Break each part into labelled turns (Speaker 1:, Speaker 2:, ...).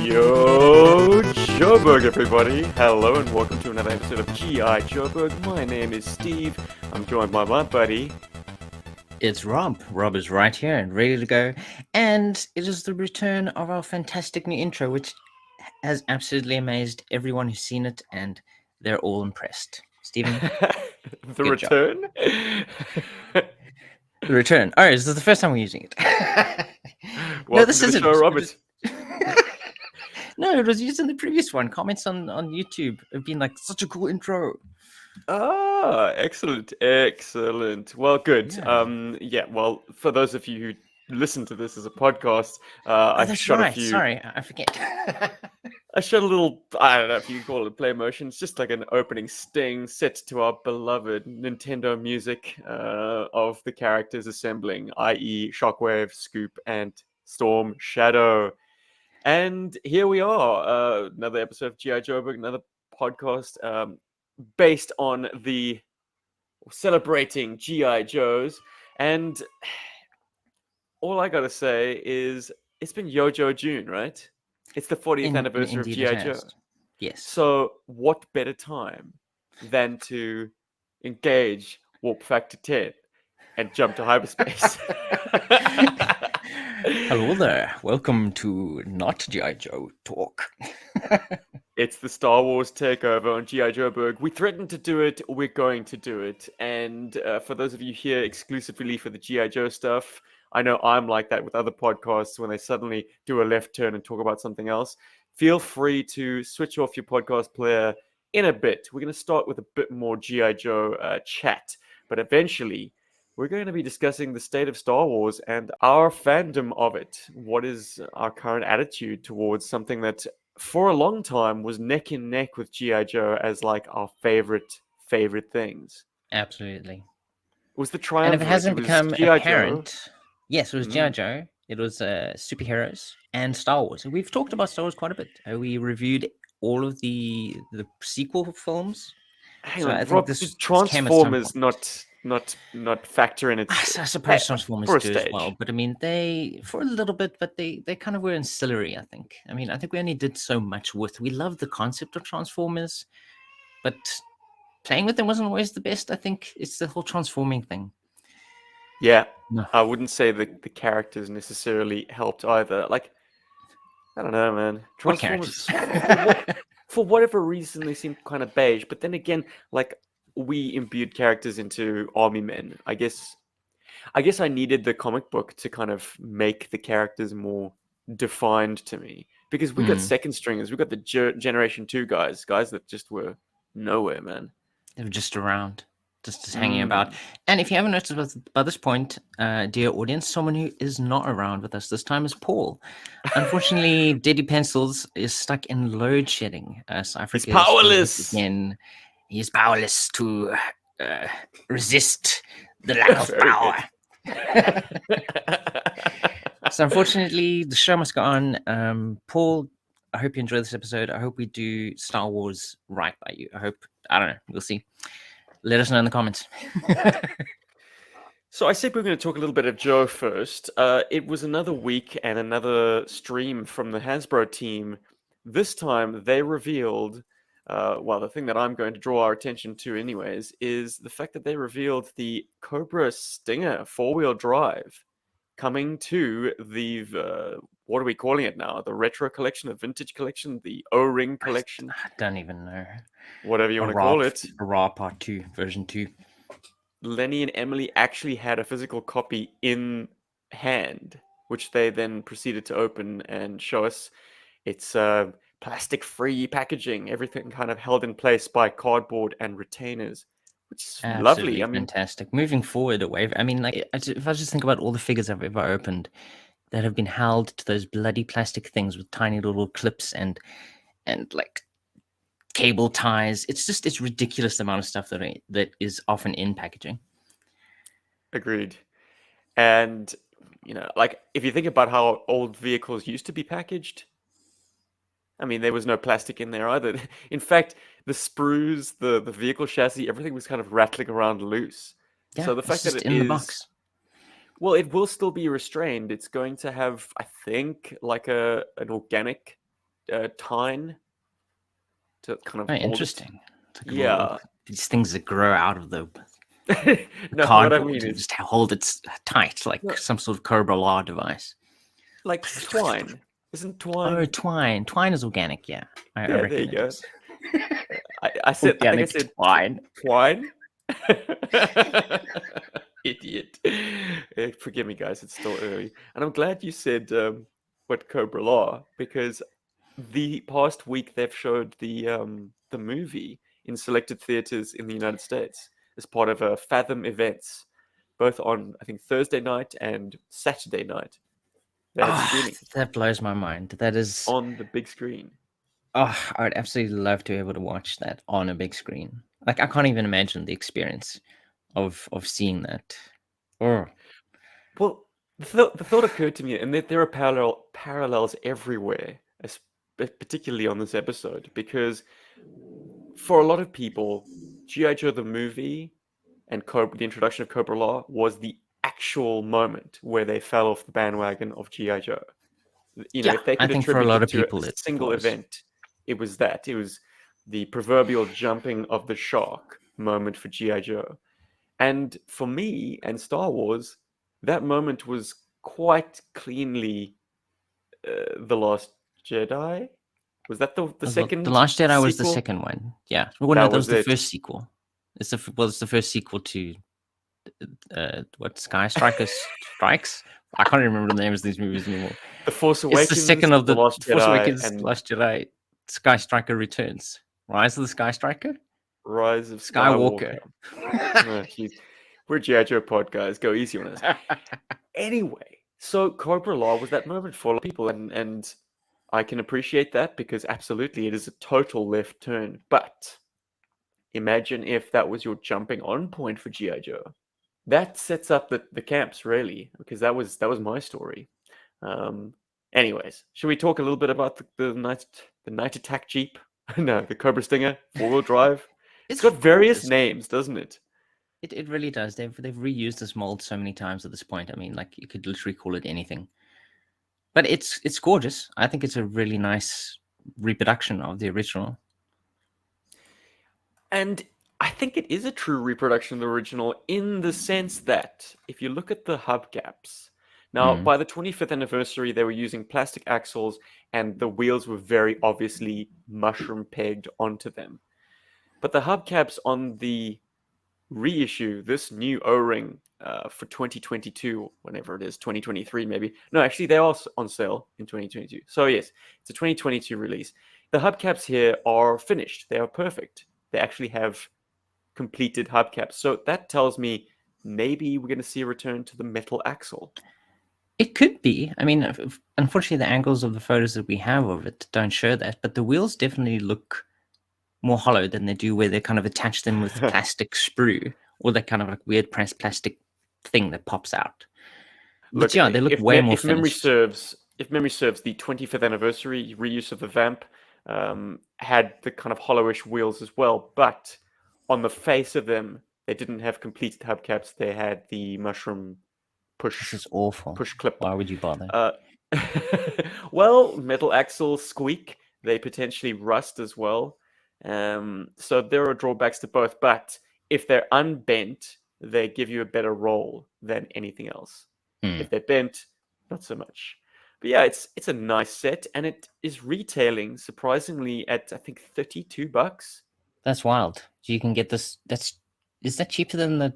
Speaker 1: Yo Joburg, everybody! Hello and welcome to another episode of GI Joburg. My name is Steve. I'm joined by my buddy.
Speaker 2: It's Rob. Rob is right here and ready to go. And it is the return of our fantastic new intro, which has absolutely amazed everyone who's seen it, and they're all impressed. Stephen?
Speaker 1: The return?
Speaker 2: The return. Oh, is this the first time we're using it?
Speaker 1: No, this isn't. Show, Robert.
Speaker 2: No, it was used in the previous one. Comments on YouTube have been like, such a cool intro.
Speaker 1: Ah, excellent. Well, good. Yeah. Well, for those of you who listen to this as a podcast, I shot a few.
Speaker 2: Sorry, I forget.
Speaker 1: I shot a little, I don't know if you call it play motion. It's just like an opening sting set to our beloved Nintendo music of the characters assembling, i.e. Shockwave, Scoop, and Storm Shadow. And here we are, another episode of GI Joburg, another podcast based on the celebrating GI Joes. And all I gotta say is it's been YoJoe June, right? It's the 40th anniversary of GI Joe.
Speaker 2: Yes.
Speaker 1: So what better time than to engage Warp Factor 10 and jump to hyperspace?
Speaker 2: Hello there. Welcome to Not GI Joe Talk.
Speaker 1: It's the Star Wars takeover on GI Joburg. We threatened to do it. We're going to do it. And for those of you here exclusively for the GI Joe stuff, I know I'm like that with other podcasts when they suddenly do a left turn and talk about something else. Feel free to switch off your podcast player in a bit. We're going to start with a bit more GI Joe chat, but eventually we're going to be discussing the state of Star Wars and our fandom of it. What is our current attitude towards something that for a long time was neck and neck with GI Joe as like our favorite things?
Speaker 2: Absolutely.
Speaker 1: It was the triumph.
Speaker 2: And if it hasn't become apparent, yes, it was GI Joe. It was superheroes and Star Wars. And we've talked about Star Wars quite a bit. We reviewed all of the sequel films.
Speaker 1: Hang on, Rob, did Transformers not factor in its...
Speaker 2: I suppose Transformers do as well, but I mean, they, for a little bit, but they kind of were ancillary, I think. I mean, I think we only did so much with... We loved the concept of Transformers, but playing with them wasn't always the best. I think it's the whole transforming thing.
Speaker 1: Yeah, no. I wouldn't say that the characters necessarily helped either. Like, I don't know, man. Transformers, for whatever reason, they seem kind of beige. But then again, like, we imbued characters into army men. I guess I needed the comic book to kind of make the characters more defined to me. Because we got second stringers. We got the Generation 2 guys that just were nowhere, man.
Speaker 2: They were just around. Just hanging about. And if you haven't noticed by this point, dear audience, someone who is not around with us this time is Paul. Unfortunately, Daddy Pencils is stuck in load shedding. South Africa
Speaker 1: He's powerless.
Speaker 2: He's powerless to resist the lack of power. So unfortunately, the show must go on. Paul, I hope you enjoy this episode. I hope we do Star Wars right by you. I don't know. We'll see. Let us know in the comments.
Speaker 1: So I said we're going to talk a little bit of Joe first. It was another week and another stream from the Hasbro team. This time they revealed, the thing that I'm going to draw our attention to anyways, is the fact that they revealed the Cobra Stinger 4-wheel drive coming to the, what are we calling it now? The retro collection, the vintage collection, the O-ring collection?
Speaker 2: I don't even know.
Speaker 1: Whatever you want to call it.
Speaker 2: Raw Part 2, version 2.
Speaker 1: Lenny and Emily actually had a physical copy in hand, which they then proceeded to open and show us. It's plastic-free packaging, everything kind of held in place by cardboard and retainers, which is lovely. I mean,
Speaker 2: fantastic. Moving forward away, I mean, like, if I just think about all the figures I've ever opened that have been held to those bloody plastic things with tiny little clips and like cable ties. It's ridiculous the amount of stuff that is often in packaging.
Speaker 1: Agreed. And, like, if you think about how old vehicles used to be packaged, I mean, there was no plastic in there either. In fact, the sprues, the vehicle chassis, everything was kind of rattling around loose.
Speaker 2: Yeah,
Speaker 1: so the fact that it
Speaker 2: in the box.
Speaker 1: Well, it will still be restrained. It's going to have, I think, like an organic tine to kind of
Speaker 2: Oh,
Speaker 1: hold
Speaker 2: interesting. It's like a little,
Speaker 1: Yeah.
Speaker 2: these things that grow out of the
Speaker 1: No, what I
Speaker 2: cardboard
Speaker 1: mean
Speaker 2: and
Speaker 1: is
Speaker 2: just hold it tight, like
Speaker 1: no,
Speaker 2: some sort of Cobra Law device.
Speaker 1: like twine. Isn't
Speaker 2: Oh,
Speaker 1: twine?
Speaker 2: twine. Twine is organic, yeah. I
Speaker 1: Yeah, there
Speaker 2: reckon
Speaker 1: you
Speaker 2: it
Speaker 1: go.
Speaker 2: is.
Speaker 1: I think I
Speaker 2: Organic
Speaker 1: said
Speaker 2: twine.
Speaker 1: twine. Idiot. Forgive me, guys. It's still early, and I'm glad you said what Cobra Law, because the past week they've showed the movie in selected theaters in the United States as part of a Fathom events, both on I think Thursday night and Saturday night. They had
Speaker 2: Oh,
Speaker 1: screenings
Speaker 2: that blows my mind. That is,
Speaker 1: on the big screen.
Speaker 2: oh, I would absolutely love to be able to watch that on a big screen. Like, I can't even imagine the experience of seeing that. Oh,
Speaker 1: Well, the thought occurred to me, and that there are parallels everywhere, particularly on this episode, because for a lot of people, GI Joe the movie and the introduction of Cobra Law was the actual moment where they fell off the bandwagon of GI Joe. You know,
Speaker 2: yeah.
Speaker 1: if they
Speaker 2: I
Speaker 1: could
Speaker 2: think for a
Speaker 1: attribute
Speaker 2: lot
Speaker 1: it
Speaker 2: of
Speaker 1: to a
Speaker 2: people it
Speaker 1: single
Speaker 2: was.
Speaker 1: event, it was that. It was the proverbial jumping of the shark moment for GI Joe. And for me and Star Wars, that moment was quite cleanly The Last Jedi. Was that the
Speaker 2: The
Speaker 1: second
Speaker 2: Last Jedi was the
Speaker 1: sequel?
Speaker 2: second one. Yeah. Well, no,
Speaker 1: That
Speaker 2: that was
Speaker 1: was
Speaker 2: the
Speaker 1: it.
Speaker 2: first sequel. Was the first sequel to what, Sky Striker Strikes? I can't even remember the names of these movies anymore.
Speaker 1: The Force
Speaker 2: It's the
Speaker 1: Awakens,
Speaker 2: second of
Speaker 1: The
Speaker 2: the
Speaker 1: Last
Speaker 2: Force
Speaker 1: Jedi,
Speaker 2: Awakens,
Speaker 1: and
Speaker 2: Last Jedi, Sky Striker Returns, Rise of the Sky Striker,
Speaker 1: Rise of
Speaker 2: Skywalker.
Speaker 1: Skywalker. Oh, jeez. We're GI Joe pod guys. Go easy on us. Anyway, so Cobra Law was that moment for a lot of people, and I can appreciate that because absolutely it is a total left turn. But imagine if that was your jumping on point for GI Joe. That sets up the camps really, because that was my story. Um, anyways, should we talk a little bit about the night attack Jeep? No, the Cobra Stinger, 4-wheel drive. It's
Speaker 2: It's
Speaker 1: got various
Speaker 2: gorgeous.
Speaker 1: names, doesn't it?
Speaker 2: It really does. They've reused this mold so many times at this point. I mean, like, you could literally call it anything. But it's gorgeous. I think it's a really nice reproduction of the original.
Speaker 1: And I think it is a true reproduction of the original in the sense that if you look at the hubcaps, now
Speaker 2: Mm.
Speaker 1: by the 25th anniversary, they were using plastic axles and the wheels were very obviously mushroom pegged onto them. But the hubcaps on the reissue, this new O-ring for 2022, whenever it is, 2023 maybe. No, actually, they are on sale in 2022. So yes, it's a 2022 release. The hubcaps here are finished. They are perfect. They actually have completed hubcaps. So that tells me maybe we're going to see a return to the metal axle.
Speaker 2: It could be. I mean, unfortunately, the angles of the photos that we have of it don't show that, but the wheels definitely look more hollow than they do where they kind of attach them with plastic sprue or that kind of like weird plastic thing that pops out. But
Speaker 1: Look,
Speaker 2: yeah, they look way more
Speaker 1: if memory
Speaker 2: finished.
Speaker 1: serves, the 25th anniversary reuse of the Vamp had the kind of hollowish wheels as well, but on the face of them, they didn't have completed hubcaps. They had the mushroom
Speaker 2: This
Speaker 1: push
Speaker 2: is awful.
Speaker 1: push clip.
Speaker 2: Why would you bother?
Speaker 1: Uh, well, metal axles squeak. They potentially rust as well. So there are drawbacks to both, but if they're unbent, they give you a better roll than anything else.
Speaker 2: Hmm.
Speaker 1: If they're bent, not so much. But yeah, it's a nice set, and it is retailing surprisingly at I think $32.
Speaker 2: That's wild. So you can get this. Is that cheaper than the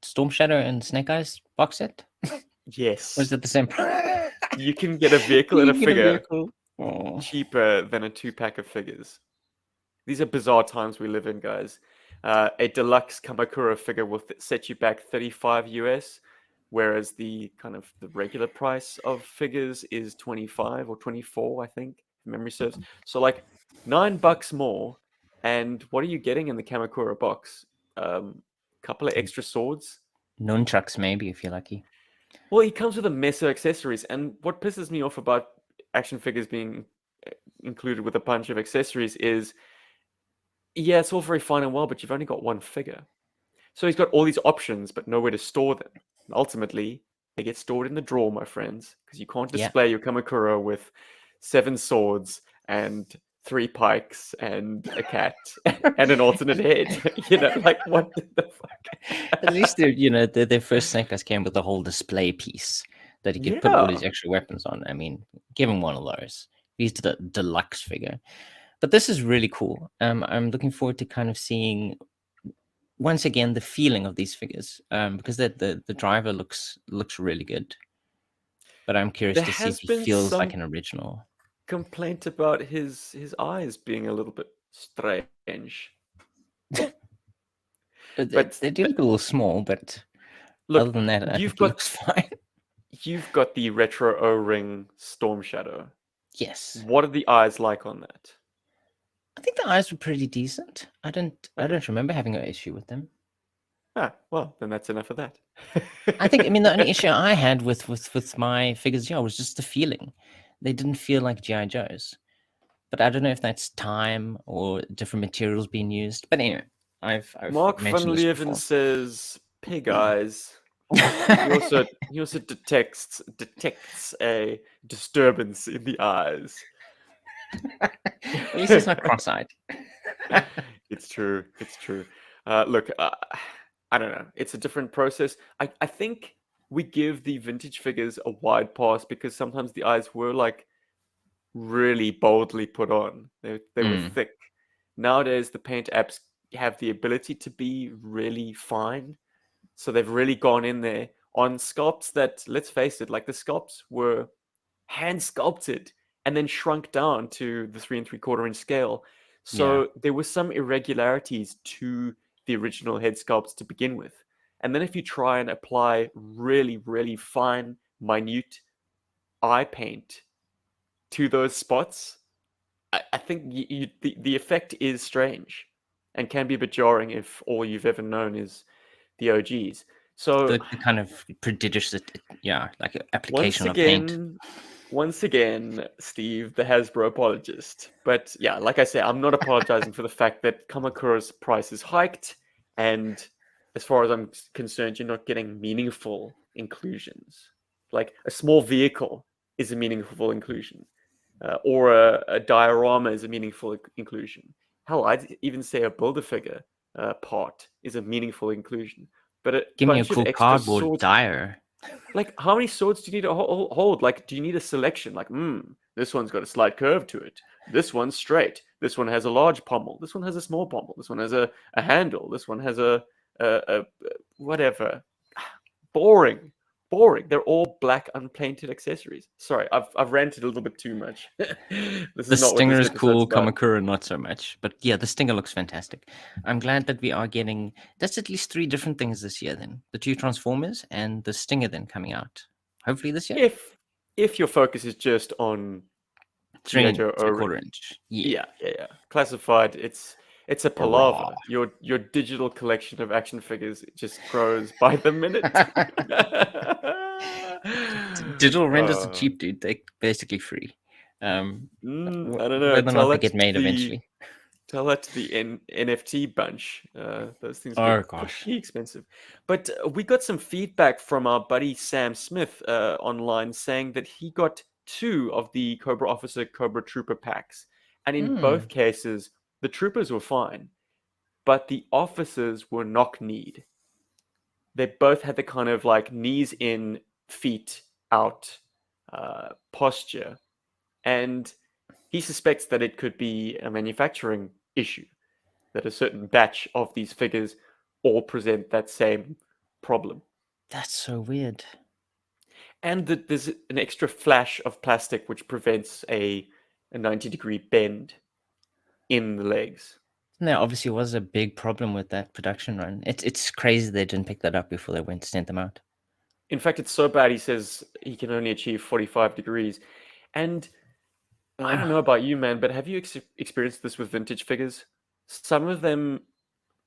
Speaker 2: Storm Shadow and Snake Eyes box set? Or is
Speaker 1: Yes,
Speaker 2: it the same price?
Speaker 1: you can get a vehicle and
Speaker 2: You
Speaker 1: a
Speaker 2: can get a
Speaker 1: figure
Speaker 2: vehicle. Oh.
Speaker 1: cheaper than a 2-pack of figures. These are bizarre times we live in, guys. A deluxe Kamakura figure will set you back 35 US, whereas the kind of the regular price of figures is 25 or 24, I think, if memory serves. So like $9 more. And what are you getting in the Kamakura box? Couple of extra swords.
Speaker 2: Nunchucks, maybe, if you're lucky.
Speaker 1: Well, he comes with a mess of accessories, and what pisses me off about action figures being included with a bunch of accessories is, yeah, it's all very fine and well, but you've only got one figure. So he's got all these options, but nowhere to store them. And ultimately, they get stored in the drawer, my friends, because you can't
Speaker 2: Yeah.
Speaker 1: display your Kamakura with 7 swords, and 3 pikes and a cat and an alternate head. Like what the fuck?
Speaker 2: At least their first Snake came with the whole display piece that he could put all his
Speaker 1: Yeah.
Speaker 2: extra weapons on. I mean, give him one of those. He's the deluxe figure. But this is really cool. I'm looking forward to kind of seeing once again the feeling of these figures, because the driver looks really good. But I'm curious
Speaker 1: There
Speaker 2: to see if
Speaker 1: has
Speaker 2: he
Speaker 1: been
Speaker 2: feels like
Speaker 1: some
Speaker 2: an original.
Speaker 1: complaint about his eyes being a little bit strange. But
Speaker 2: They do look a little small, but other
Speaker 1: look,
Speaker 2: than that, I think he looks fine.
Speaker 1: you've got the retro O-ring Storm Shadow.
Speaker 2: Yes,
Speaker 1: What are the eyes like on that?
Speaker 2: I think the eyes were pretty decent. I
Speaker 1: Okay.
Speaker 2: don't remember having an issue with them.
Speaker 1: Ah, well, then that's enough of that.
Speaker 2: I think, I mean, the only issue I had with my figures, was just the feeling. They didn't feel like GI Joes. But I don't know if that's time or different materials being used. But anyway, I've
Speaker 1: Mark van
Speaker 2: mentioned this
Speaker 1: Leeuwen
Speaker 2: before.
Speaker 1: says pig eyes. He also detects a disturbance in the eyes.
Speaker 2: At least it's not cross-eyed.
Speaker 1: It's true. It's true. Look, I don't know. It's a different process. I think we give the vintage figures a wide pass because sometimes the eyes were like really boldly put on. They were
Speaker 2: Mm,
Speaker 1: thick. Nowadays, the paint apps have the ability to be really fine. So they've really gone in there on sculpts that, let's face it, like the sculpts were hand sculpted and then shrunk down to the 3 3/4 inch scale.
Speaker 2: yeah,
Speaker 1: So there were some irregularities to the original head sculpts to begin with. And then if you try and apply really, really fine, minute eye paint to those spots, I think the effect is strange and can be a bit jarring if all you've ever known is the OGs. So
Speaker 2: the kind of prodigious, like
Speaker 1: once
Speaker 2: application of paint.
Speaker 1: again, once again, Steve, the Hasbro apologist. But yeah, like I say, I'm not apologizing for the fact that Kamakura's price is hiked, and as far as I'm concerned, you're not getting meaningful inclusions. Like a small vehicle is a meaningful inclusion, or a diorama is a meaningful inclusion. Hell, I'd even say a Build-A-Figure part is a meaningful inclusion. But a
Speaker 2: Give me a
Speaker 1: bunch of
Speaker 2: cool
Speaker 1: extra
Speaker 2: cardboard
Speaker 1: swords,
Speaker 2: dire.
Speaker 1: like how many swords do you need to hold? Like, do you need a selection? Like, this one's got a slight curve to it. This one's straight. This one has a large pommel. This one has a small pommel. This one has a handle. This one has a whatever. Boring, boring. They're all black unpainted accessories. Sorry, I've ranted a little bit too much. This
Speaker 2: The
Speaker 1: is not what
Speaker 2: Stinger
Speaker 1: this
Speaker 2: is
Speaker 1: episode's
Speaker 2: cool,
Speaker 1: about.
Speaker 2: Kamakura not so much. But yeah, the Stinger looks fantastic. I'm glad that we are getting that's at least 3 different things this year then. The 2 Transformers and the Stinger then coming out. Hopefully this year.
Speaker 1: If your focus is just on
Speaker 2: Three
Speaker 1: GI
Speaker 2: and
Speaker 1: Joe
Speaker 2: three
Speaker 1: O-ring,
Speaker 2: quarter inch. Yeah.
Speaker 1: yeah. Classified, it's a
Speaker 2: Raw.
Speaker 1: palaver. Your digital collection of action figures just grows by the minute.
Speaker 2: Digital renders are
Speaker 1: Uh,
Speaker 2: cheap, dude. They're basically free.
Speaker 1: I don't know.
Speaker 2: Whether or not they get made eventually.
Speaker 1: Tell that to the NFT bunch. Those things
Speaker 2: Oh
Speaker 1: get
Speaker 2: gosh.
Speaker 1: pretty expensive. But we got some feedback from our buddy Sam Smith online saying that he got 2 of the Cobra Officer, Cobra Trooper packs. And in both
Speaker 2: Hmm.
Speaker 1: cases, the troopers were fine, but the officers were knock-kneed. They both had the kind of like knees in, feet out posture. And he suspects that it could be a manufacturing issue, that a certain batch of these figures all present that same problem.
Speaker 2: That's so weird.
Speaker 1: And that there's an extra flash of plastic which prevents a 90-degree bend in the legs.
Speaker 2: There obviously was a big problem with that production run. It's crazy they didn't pick that up before they went to send them out.
Speaker 1: In fact, it's so bad he says he can only achieve 45 degrees. And I don't know about you, man, but have you experienced this with vintage figures? Some of them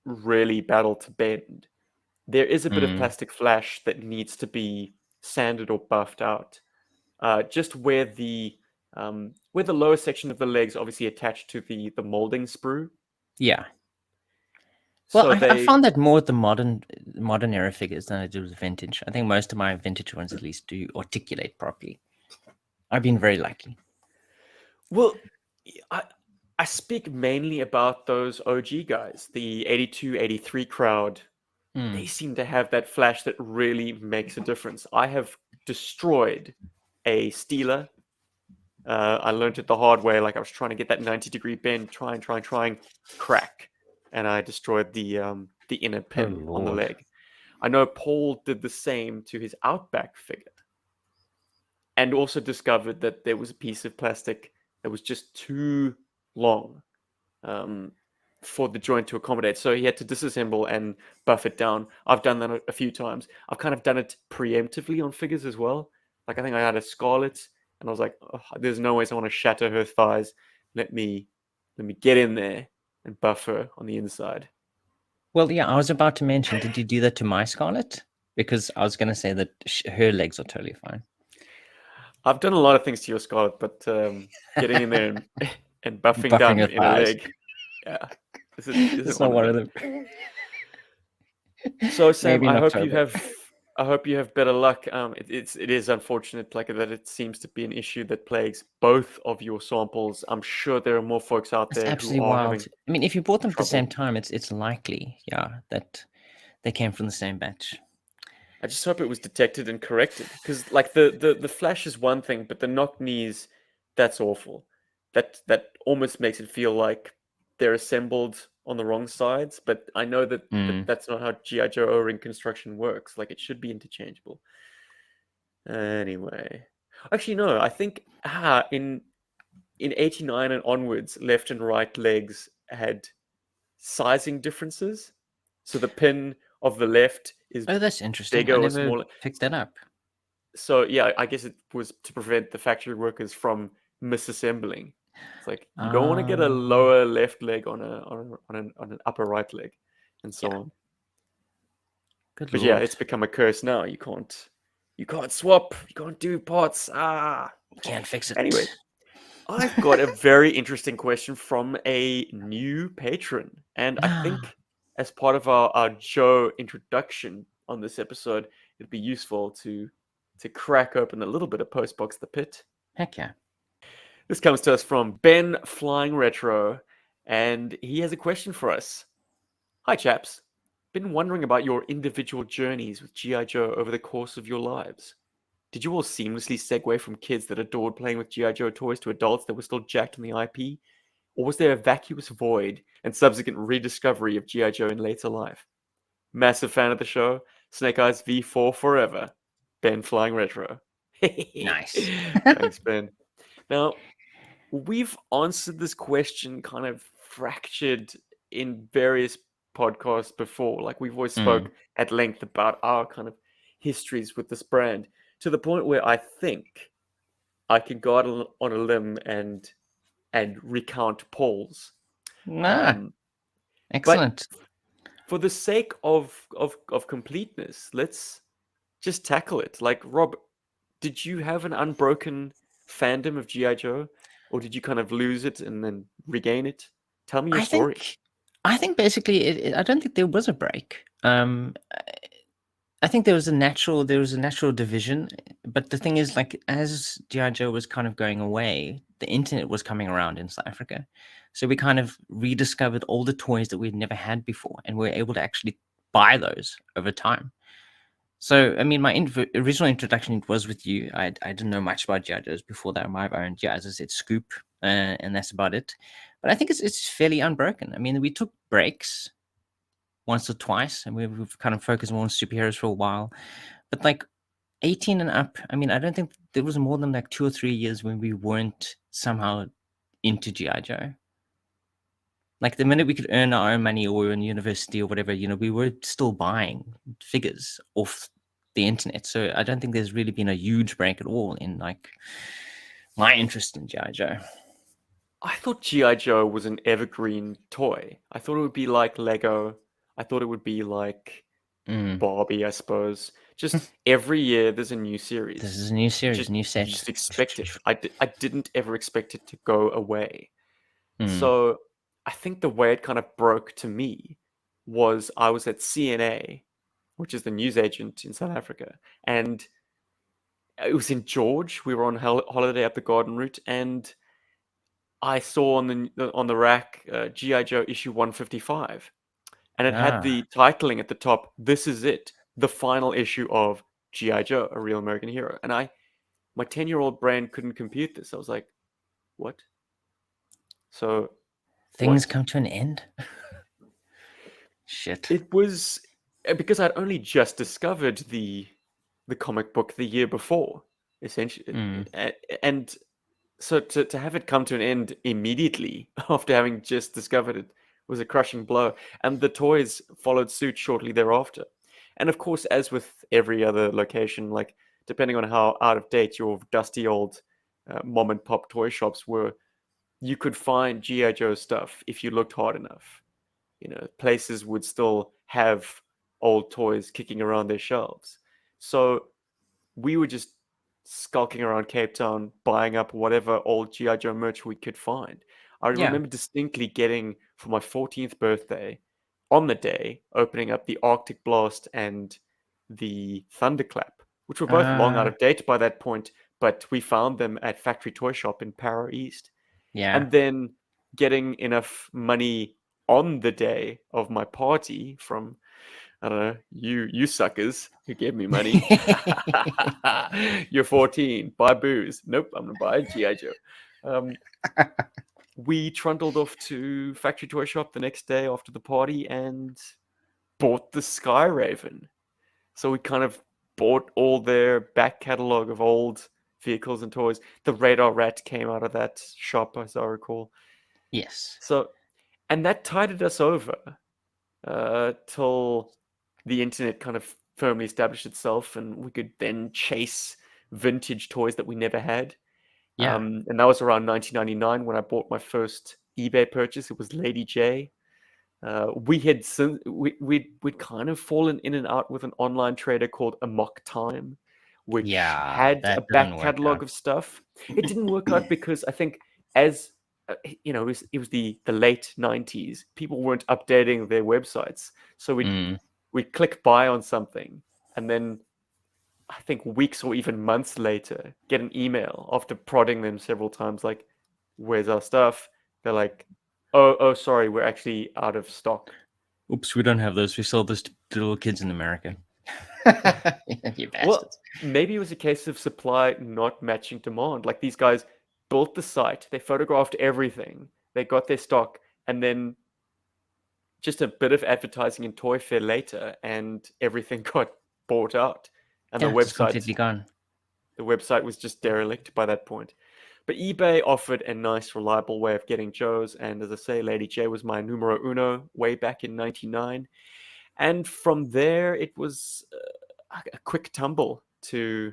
Speaker 1: really battle to bend. There is a bit of
Speaker 2: Mm,
Speaker 1: plastic flash that needs to be sanded or buffed out. Just where the lower section of the legs obviously attached to the molding sprue.
Speaker 2: yeah. Well,
Speaker 1: So
Speaker 2: I
Speaker 1: they,
Speaker 2: found that more with the modern era figures than I do with vintage. I think most of my vintage ones at least do articulate properly. I've been very lucky.
Speaker 1: well, I I speak mainly about those OG guys, the 82, 83 crowd. They
Speaker 2: Mm.
Speaker 1: seem to have that flash that really makes a difference. I have destroyed a Steeler. I learned it the hard way. Like I was trying to get that 90-degree bend, trying, crack, and I destroyed the inner
Speaker 2: Oh
Speaker 1: pin on the
Speaker 2: Lord.
Speaker 1: leg. I know Paul did the same to his Outback figure, and also discovered that there was a piece of plastic that was just too long um, for the joint to accommodate. So he had to disassemble and buff it down. I've done that a few times. I've kind of done it preemptively on figures as well. Like I think I had a Scarlet, and I was like, oh, "There's no way I want to shatter her thighs. Let me get in there and buff her on the inside."
Speaker 2: Well, yeah, I was about to mention, did you do that to my Scarlet? Because I was going to say that her legs are totally fine.
Speaker 1: I've done a lot of things to your Scarlet, but getting in there and buffing
Speaker 2: Buffing
Speaker 1: down
Speaker 2: her
Speaker 1: your inner
Speaker 2: thighs.
Speaker 1: leg, yeah, isn't
Speaker 2: It's
Speaker 1: one
Speaker 2: not
Speaker 1: of
Speaker 2: one of
Speaker 1: them.
Speaker 2: them.
Speaker 1: So Sam,
Speaker 2: Maybe in
Speaker 1: I hope you
Speaker 2: October.
Speaker 1: have better luck. It is unfortunate, like that. It seems to be an issue that plagues both of your samples. I'm sure there are more folks out
Speaker 2: It's
Speaker 1: there who
Speaker 2: absolutely
Speaker 1: are having
Speaker 2: wild. I mean, if you bought them at the same
Speaker 1: trouble.
Speaker 2: time, it's likely, yeah, that they came from the same batch.
Speaker 1: I just hope it was detected and corrected, because like the flash is one thing, but the knock knees, that's awful. That almost makes it feel like they're assembled on the wrong sides. But I know
Speaker 2: Mm.
Speaker 1: that's not how GI Joe O-ring construction works. Like it should be interchangeable. Anyway, actually, no. I think in '89 and onwards, left and right legs had sizing differences. So the pin of the left is
Speaker 2: Oh, that's interesting.
Speaker 1: bigger
Speaker 2: I
Speaker 1: or
Speaker 2: never
Speaker 1: smaller.
Speaker 2: picked that up.
Speaker 1: So yeah, I guess it was to prevent the factory workers from misassembling. It's like you don't want to get a
Speaker 2: Um,
Speaker 1: lower left leg on an upper right leg, and so
Speaker 2: yeah,
Speaker 1: on.
Speaker 2: good
Speaker 1: But yeah,
Speaker 2: lord.
Speaker 1: it's become a curse now. You can't swap. You can't do parts. Ah.
Speaker 2: You can't fix
Speaker 1: Anyway,
Speaker 2: it.
Speaker 1: I've got a very interesting question from a new patron. And I think as part of our Joe introduction on this episode, it'd be useful to crack open a little bit of Postbox the Pit.
Speaker 2: Heck yeah.
Speaker 1: This comes to us from Ben Flying Retro, and he has a question for us. Hi chaps. Been wondering about your individual journeys with G.I. Joe over the course of your lives. Did you all seamlessly segue from kids that adored playing with G.I. Joe toys to adults that were still jacked on the IP? Or was there a vacuous void and subsequent rediscovery of G.I. Joe in later life? Massive fan of the show. Snake Eyes V4 forever. Ben Flying Retro.
Speaker 2: Nice.
Speaker 1: Thanks, Ben. Now, we've answered this question kind of fractured in various podcasts before. Like we've always
Speaker 2: Mm.
Speaker 1: spoke at length about our kind of histories with this brand to the point where I think I can go out on a limb and recount Paul's.
Speaker 2: Ah,
Speaker 1: Um, but
Speaker 2: excellent.
Speaker 1: for the sake of completeness, let's just tackle it. Like Rob, did you have an unbroken fandom of GI Joe, or did you kind of lose it and then regain it? Tell me your
Speaker 2: I
Speaker 1: story.
Speaker 2: think I think basically I don't think there was a break. I think there was a natural division, but the thing is, like, as GI Joe was kind of going away, the internet was coming around in South Africa, so we kind of rediscovered all the toys that we'd never had before, and we were able to actually buy those over time. So, I mean, my original introduction was with you. I didn't know much about GI Joes before that. My own, yeah, as I said, Scoop, and that's about it. But I think it's fairly unbroken. I mean, we took breaks once or twice, and we've kind of focused more on superheroes for a while. But like 18 and up, I mean, I don't think there was more than like 2 or 3 years when we weren't somehow into GI Joe. Like the minute we could earn our own money or we were in university or whatever, we were still buying figures off the internet. So I don't think there's really been a huge break at all in like my interest in GI Joe.
Speaker 1: I thought GI Joe was an evergreen toy. I thought it would be like Lego. I thought it would be like
Speaker 2: Mm.
Speaker 1: Barbie, I suppose. Just every year there's a new
Speaker 2: This
Speaker 1: series.
Speaker 2: is a new series,
Speaker 1: Just
Speaker 2: new
Speaker 1: you
Speaker 2: set.
Speaker 1: just expect it. I didn't ever expect it to go away.
Speaker 2: Mm.
Speaker 1: So I think the way it kind of broke to me was I was at CNA, which is the news agent in South Africa, and it was in George. We were on holiday up the Garden Route, and I saw on the rack GI Joe issue 155, and it had
Speaker 2: Ah,
Speaker 1: the titling at the top. This is it, the final issue of GI Joe, a real American hero. And my 10-year-old brain couldn't compute this. I was like, what? So
Speaker 2: things
Speaker 1: what?
Speaker 2: come to an end. Shit.
Speaker 1: It was because I'd only just discovered the comic book the year before, essentially,
Speaker 2: Mm.
Speaker 1: and so to have it come to an end immediately after having just discovered it was a crushing blow, and the toys followed suit shortly thereafter. And of course, as with every other location, like depending on how out of date your dusty old mom and pop toy shops were, you could find GI Joe stuff if you looked hard enough. Places would still have old toys kicking around their shelves. So we were just skulking around Cape Town, buying up whatever old GI Joe merch we could find. I
Speaker 2: Yeah.
Speaker 1: remember distinctly getting for my 14th birthday, on the day, opening up the Arctic Blast and the Thunderclap, which were both long out
Speaker 2: Uh,
Speaker 1: of date by that point, but we found them at Factory Toy Shop in Para East.
Speaker 2: yeah.
Speaker 1: And then getting enough money on the day of my party from, I don't know, you suckers who gave me money. You're 14, buy booze. Nope, I'm gonna buy a GI Joe. Um, we trundled off to Factory Toy Shop the next day after the party and bought the Sky Raven. So we kind of bought all their back catalog of old vehicles and toys. The Radar Rat came out of that shop, as I recall.
Speaker 2: Yes.
Speaker 1: So, and that tided us over till the internet kind of firmly established itself, and we could then chase vintage toys that we never had.
Speaker 2: Yeah.
Speaker 1: And that was around 1999 when I bought my first eBay purchase. It was Lady J. We'd kind of fallen in and out with an online trader called Amok Time, which
Speaker 2: Yeah.
Speaker 1: had a
Speaker 2: That
Speaker 1: back
Speaker 2: didn't work
Speaker 1: catalog
Speaker 2: out.
Speaker 1: of stuff. It didn't work out because I think as it was the late 90s. People weren't updating their websites, so
Speaker 2: Mm.
Speaker 1: we'd click buy on something, and then I think weeks or even months later, get an email after prodding them several times, like, "Where's our stuff?" They're like, "Oh, sorry, we're actually out of stock."
Speaker 2: Oops, we don't have those. We sold this to little kids in America. You
Speaker 1: Well,
Speaker 2: bastards.
Speaker 1: maybe it was a case of supply not matching demand. Like these guys built the site, they photographed everything, they got their stock, and then just a bit of advertising in Toy Fair later, and everything got bought out, and
Speaker 2: Yeah, just completely gone.
Speaker 1: the website was just derelict by that point. But eBay offered a nice, reliable way of getting Joe's, and as I say, Lady J was my numero uno way back in '99, and from there it was a quick tumble to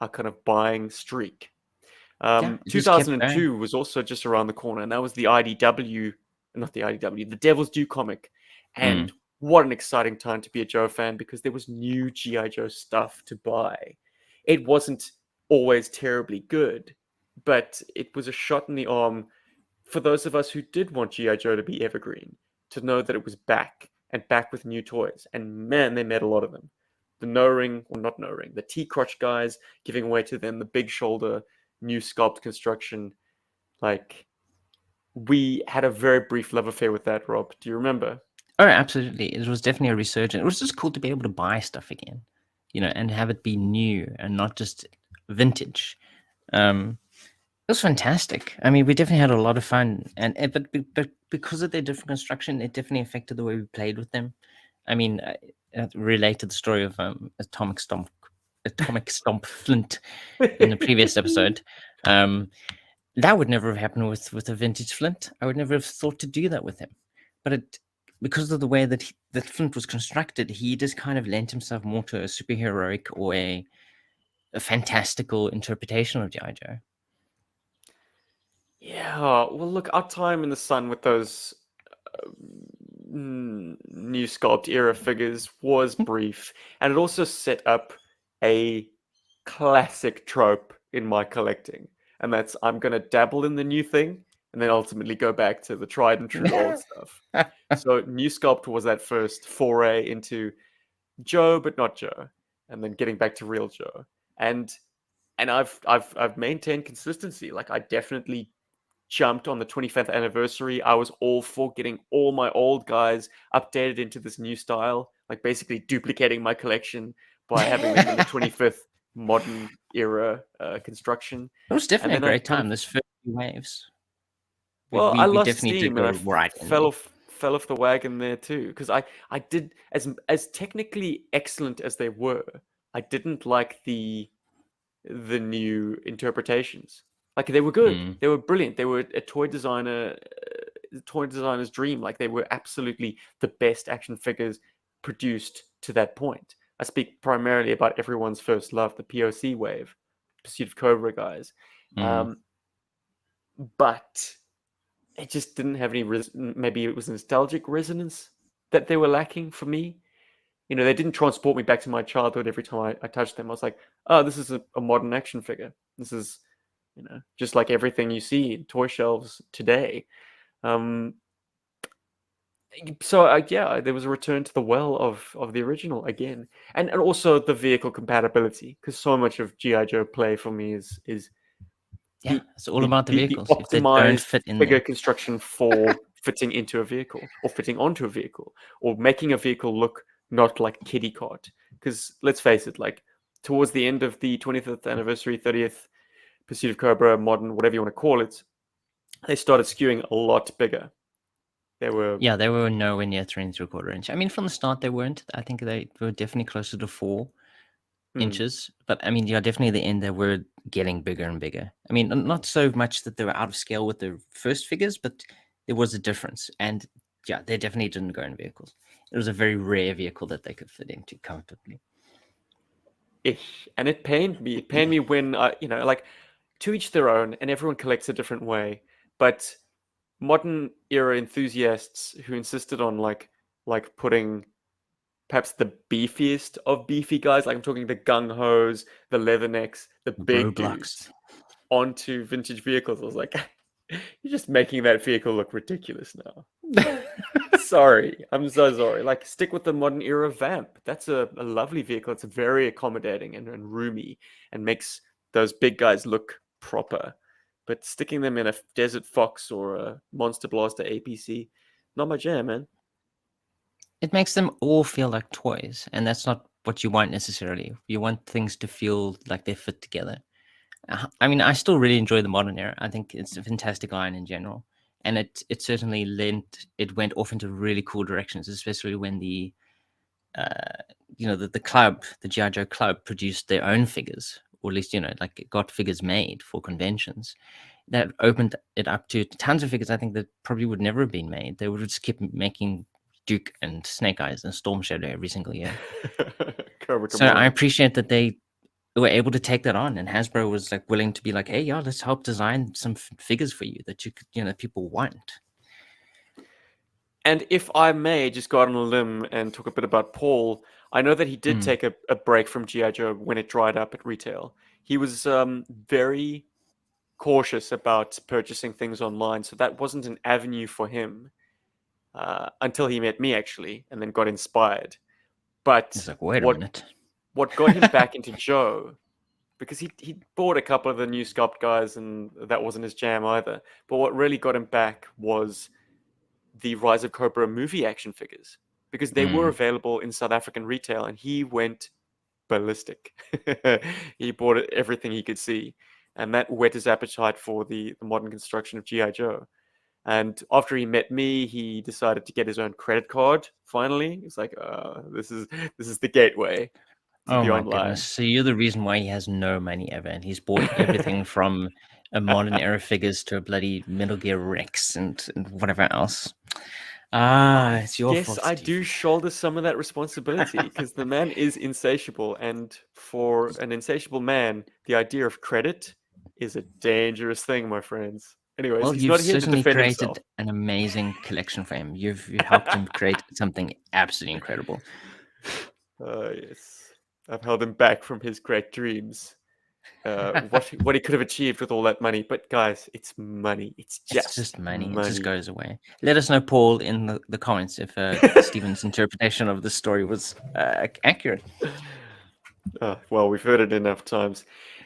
Speaker 1: a kind of buying streak.
Speaker 2: Yeah, it just kept going.
Speaker 1: 2002 was also just around the corner, and that was the IDW, not the IDW, the Devil's Due comic.
Speaker 2: Mm.
Speaker 1: And what an exciting time to be a Joe fan because there was new GI Joe stuff to buy. It wasn't always terribly good, but it was a shot in the arm for those of us who did want GI Joe to be evergreen, to know that it was back and back with new toys. And man, they made a lot of them. The no ring, or not no ring, the T crotch guys giving away to them the big shoulder, new sculpt construction. Like, we had a very brief love affair with that, Rob. Do you remember?
Speaker 2: Oh, absolutely. It was definitely a resurgence. It was just cool to be able to buy stuff again, and have it be new and not just vintage. It was fantastic. I mean, we definitely had a lot of fun, but because of their different construction, it definitely affected the way we played with them. I mean, I relate to the story of Atomic Stomp Flint in the previous episode. Um, that would never have happened with a vintage Flint. I would never have thought to do that with him. But because of the way that Flint was constructed, he just kind of lent himself more to a superheroic or a fantastical interpretation of G.I. Joe.
Speaker 1: Yeah, well, look, our time in the sun with those new sculpt era figures was brief, and it also set up a classic trope in my collecting, and that's I'm gonna dabble in the new thing and then ultimately go back to the tried and true old stuff. So new sculpt was that first foray into Joe, but not Joe, and then getting back to real Joe, and I've maintained consistency. Like I definitely jumped on the 25th anniversary. I was all for getting all my old guys updated into this new style, like basically duplicating my collection by having them in the 25th modern era construction.
Speaker 2: It was
Speaker 1: And
Speaker 2: definitely a
Speaker 1: then I
Speaker 2: great
Speaker 1: kind of,
Speaker 2: time. Those first few waves,
Speaker 1: well, I
Speaker 2: we
Speaker 1: lost
Speaker 2: definitely did
Speaker 1: steam and I
Speaker 2: go right in
Speaker 1: fell
Speaker 2: there.
Speaker 1: off the wagon there too, because I did, as technically excellent as they were, I didn't like the new interpretations. Like they were good,
Speaker 2: Mm.
Speaker 1: they were brilliant, they were a toy designer's dream. Like they were absolutely the best action figures produced to that point. I speak primarily about everyone's first love, the POC wave, Pursuit of Cobra guys.
Speaker 2: Mm.
Speaker 1: But it just didn't have any maybe it was nostalgic resonance that they were lacking for me. They didn't transport me back to my childhood every time I touched them. I was like, oh, this is a modern action figure. This is, just like everything you see in toy shelves today. So yeah, there was a return to the well of the original again, and also the vehicle compatibility, because so much of GI Joe play for me is
Speaker 2: Yeah,
Speaker 1: the
Speaker 2: it's all about the
Speaker 1: the
Speaker 2: vehicles. If they don't
Speaker 1: optimized
Speaker 2: fit in
Speaker 1: figure
Speaker 2: there,
Speaker 1: construction for fitting into a vehicle or fitting onto a vehicle or making a vehicle look not like kiddie cart. Because let's face it, like towards the end of the 25th anniversary, 30th Pursuit of Cobra, modern, whatever you want to call it, they started skewing a lot bigger. They were
Speaker 2: they were nowhere near 3 3/4 inch. I mean, from the start they weren't. I think they were definitely closer to 4 inches. But I mean, yeah, definitely the end they were getting bigger and bigger. I mean, not so much that they were out of scale with the first figures, but there was a difference. And yeah, they definitely didn't go in vehicles. It was a very rare vehicle that they could fit into comfortably.
Speaker 1: ish, and it pained me. It pained me when like to each their own, and everyone collects a different way. But modern era enthusiasts who insisted on like putting perhaps the beefiest of beefy guys, like I'm talking the gung hos, the leathernecks, the
Speaker 2: Bro
Speaker 1: big
Speaker 2: blocks.
Speaker 1: dudes, onto vintage vehicles. I was like, you're just making that vehicle look ridiculous now. Sorry, I'm so sorry. Like, stick with the modern era vamp. That's a lovely vehicle. It's very accommodating and roomy and makes those big guys look proper. But sticking them in a Desert Fox or a Monster Blaster APC, not my jam, man.
Speaker 2: It makes them all feel like toys, and that's not what you want necessarily. You want things to feel like they fit together. I mean, I still really enjoy the modern era. I think it's a fantastic line in general, and it certainly went off into really cool directions, especially when the the club, the GI Joe club, produced their own figures, or at least like it got figures made for conventions. That opened it up to tons of figures. I think that probably would never have been made. They would have just kept making Duke and Snake Eyes and Storm Shadow every single year.
Speaker 1: Cobra
Speaker 2: So I
Speaker 1: Commander.
Speaker 2: appreciate that they were able to take that on, and Hasbro was like willing to be like, hey, yeah, let's help design some figures for you that you could, people want.
Speaker 1: And if I may just go out on a limb and talk a bit about Paul, I know that he did take a break from G.I. Joe when it dried up at retail. He was very cautious about purchasing things online, so that wasn't an avenue for him until he met me, actually, and then got inspired. But
Speaker 2: It's like, wait a
Speaker 1: what
Speaker 2: minute.
Speaker 1: what got him back into Joe, because he bought a couple of the new sculpt guys, and that wasn't his jam either. But what really got him back was the Rise of Cobra movie action figures, because they were available in South African retail, and he went ballistic. He bought everything he could see, and that whet his appetite for the modern construction of GI Joe. And after he met me, he decided to get his own credit card. Finally, he's like, "This is the gateway to
Speaker 2: Oh
Speaker 1: the
Speaker 2: my goodness.
Speaker 1: online."
Speaker 2: So you're the reason why he has no money ever, and he's bought everything from a modern era figures to a bloody Metal Gear Rex and whatever else.
Speaker 1: I
Speaker 2: It's your
Speaker 1: guess
Speaker 2: fault,
Speaker 1: I do
Speaker 2: Steve.
Speaker 1: shoulder some of that responsibility, because the man is insatiable, and for an insatiable man, the idea of credit is a dangerous thing, my friends. Anyways,
Speaker 2: Well,
Speaker 1: he's
Speaker 2: you've
Speaker 1: not here to
Speaker 2: certainly
Speaker 1: defend himself.
Speaker 2: created an amazing collection for him. You helped him create something absolutely incredible.
Speaker 1: Yes, I've held him back from his great dreams. What he could have achieved with all that money, but guys, it's money. It's
Speaker 2: It's
Speaker 1: just
Speaker 2: just money. It just
Speaker 1: money.
Speaker 2: goes away. Let us know, Paul, in the comments if Stephen's interpretation of the story was accurate.
Speaker 1: Well, we've heard it enough times.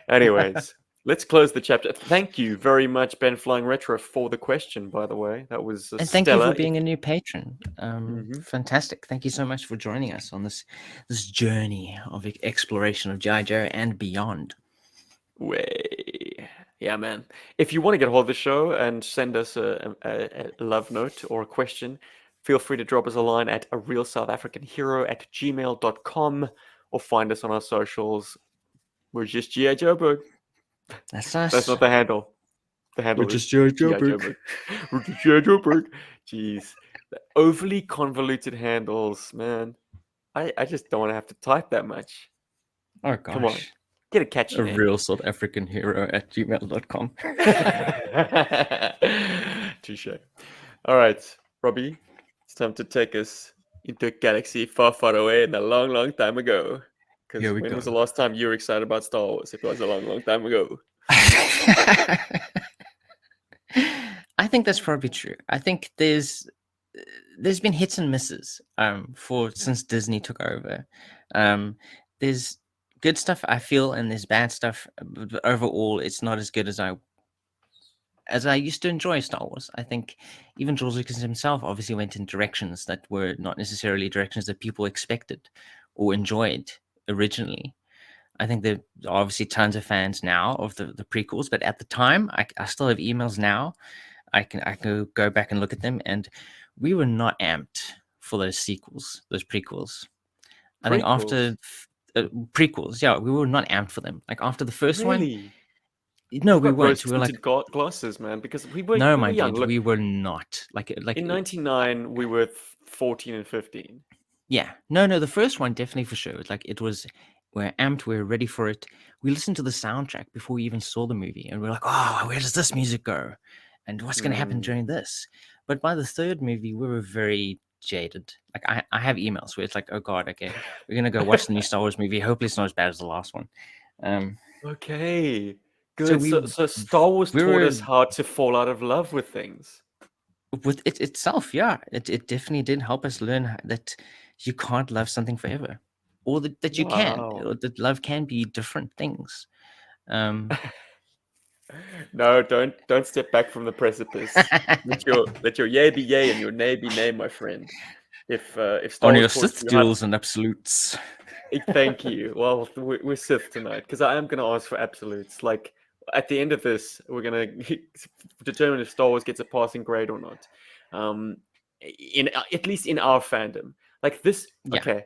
Speaker 1: Anyways, Let's close the chapter. Thank you very much, Ben Flying Retro, for the question, by the way. That was
Speaker 2: And thank you for
Speaker 1: stellar.
Speaker 2: being a new patron.
Speaker 1: Mhm.
Speaker 2: Fantastic. Thank you so much for joining us on this journey of exploration of GI Joe and beyond.
Speaker 1: Way. Yeah, man. If you want to get a hold of the show and send us a love note or a question, feel free to drop us a line at arealsouthafricanhero@gmail.com or find us on our socials. We're just GI Joburg.
Speaker 2: That's
Speaker 1: That's
Speaker 2: us.
Speaker 1: not the handle. The
Speaker 2: We're
Speaker 1: handle is
Speaker 2: just GI
Speaker 1: GI
Speaker 2: Joburg.
Speaker 1: Joburg. We're just GI Joburg. Jeez. The overly convoluted handles, man. I just don't want to have to type that much.
Speaker 2: Oh
Speaker 1: Come on.
Speaker 2: gosh.
Speaker 1: Get a catchy
Speaker 2: A
Speaker 1: name.
Speaker 2: real South African hero at gmail.com.
Speaker 1: Touche. All right, Robbie, it's time to take us into a galaxy far, far away and a long, long time ago. Because
Speaker 2: Here we
Speaker 1: when
Speaker 2: go.
Speaker 1: was the last time you were excited about Star Wars? It was a long, long time ago.
Speaker 2: I think that's probably true. I think there's been hits and misses for since Disney took over. There's good stuff I feel and there's bad stuff, but overall it's not as good as I used to enjoy Star Wars. I think even George Lucas himself obviously went in directions that were not necessarily directions that people expected or enjoyed originally. I think there are obviously tons of fans now of the prequels, but at the time, I still have emails now. I can go back and look at them, and we were not amped for those sequels, those prequels. I think
Speaker 1: Prequels?
Speaker 2: after prequels, yeah, we were not amped for them. Like after the first one,
Speaker 1: Really?
Speaker 2: no,
Speaker 1: You've
Speaker 2: we
Speaker 1: got
Speaker 2: weren't. We were
Speaker 1: rose-tinted
Speaker 2: like,
Speaker 1: glasses, man, because
Speaker 2: no,
Speaker 1: we were
Speaker 2: my
Speaker 1: young.
Speaker 2: dude,
Speaker 1: Look,
Speaker 2: we were not.
Speaker 1: in 99, we were 14 and 15.
Speaker 2: Yeah, no, the first one definitely for sure. Like it was, we're amped, we're ready for it. We listened to the soundtrack before we even saw the movie, and we're like, oh, where does this music go, and what's going to happen
Speaker 1: Mm.
Speaker 2: during this? But by the third movie, we were very jaded. Like I have emails where it's like, oh god, okay, we're gonna go watch the new Star Wars movie. Hopefully, it's not as bad as the last one. Um,
Speaker 1: Okay,
Speaker 2: so
Speaker 1: good.
Speaker 2: we
Speaker 1: So Star Wars
Speaker 2: we
Speaker 1: taught
Speaker 2: were
Speaker 1: us how to fall out of love with things.
Speaker 2: with it itself, yeah, it definitely did help us learn that you can't love something forever, or that you can,
Speaker 1: Wow.
Speaker 2: or that love can be different things. Um,
Speaker 1: No, don't step back from the precipice. Let your yay be yay and your nay be nay, my friend. If Star
Speaker 2: on
Speaker 1: Wars
Speaker 2: your
Speaker 1: taught
Speaker 2: Sith
Speaker 1: you how,
Speaker 2: duels and absolutes.
Speaker 1: thank you. Well, we're Sith tonight because I am going to ask for absolutes. Like at the end of this, we're going to determine if Star Wars gets a passing grade or not. Um, in at least in our fandom, like this.
Speaker 2: Yeah.
Speaker 1: Okay,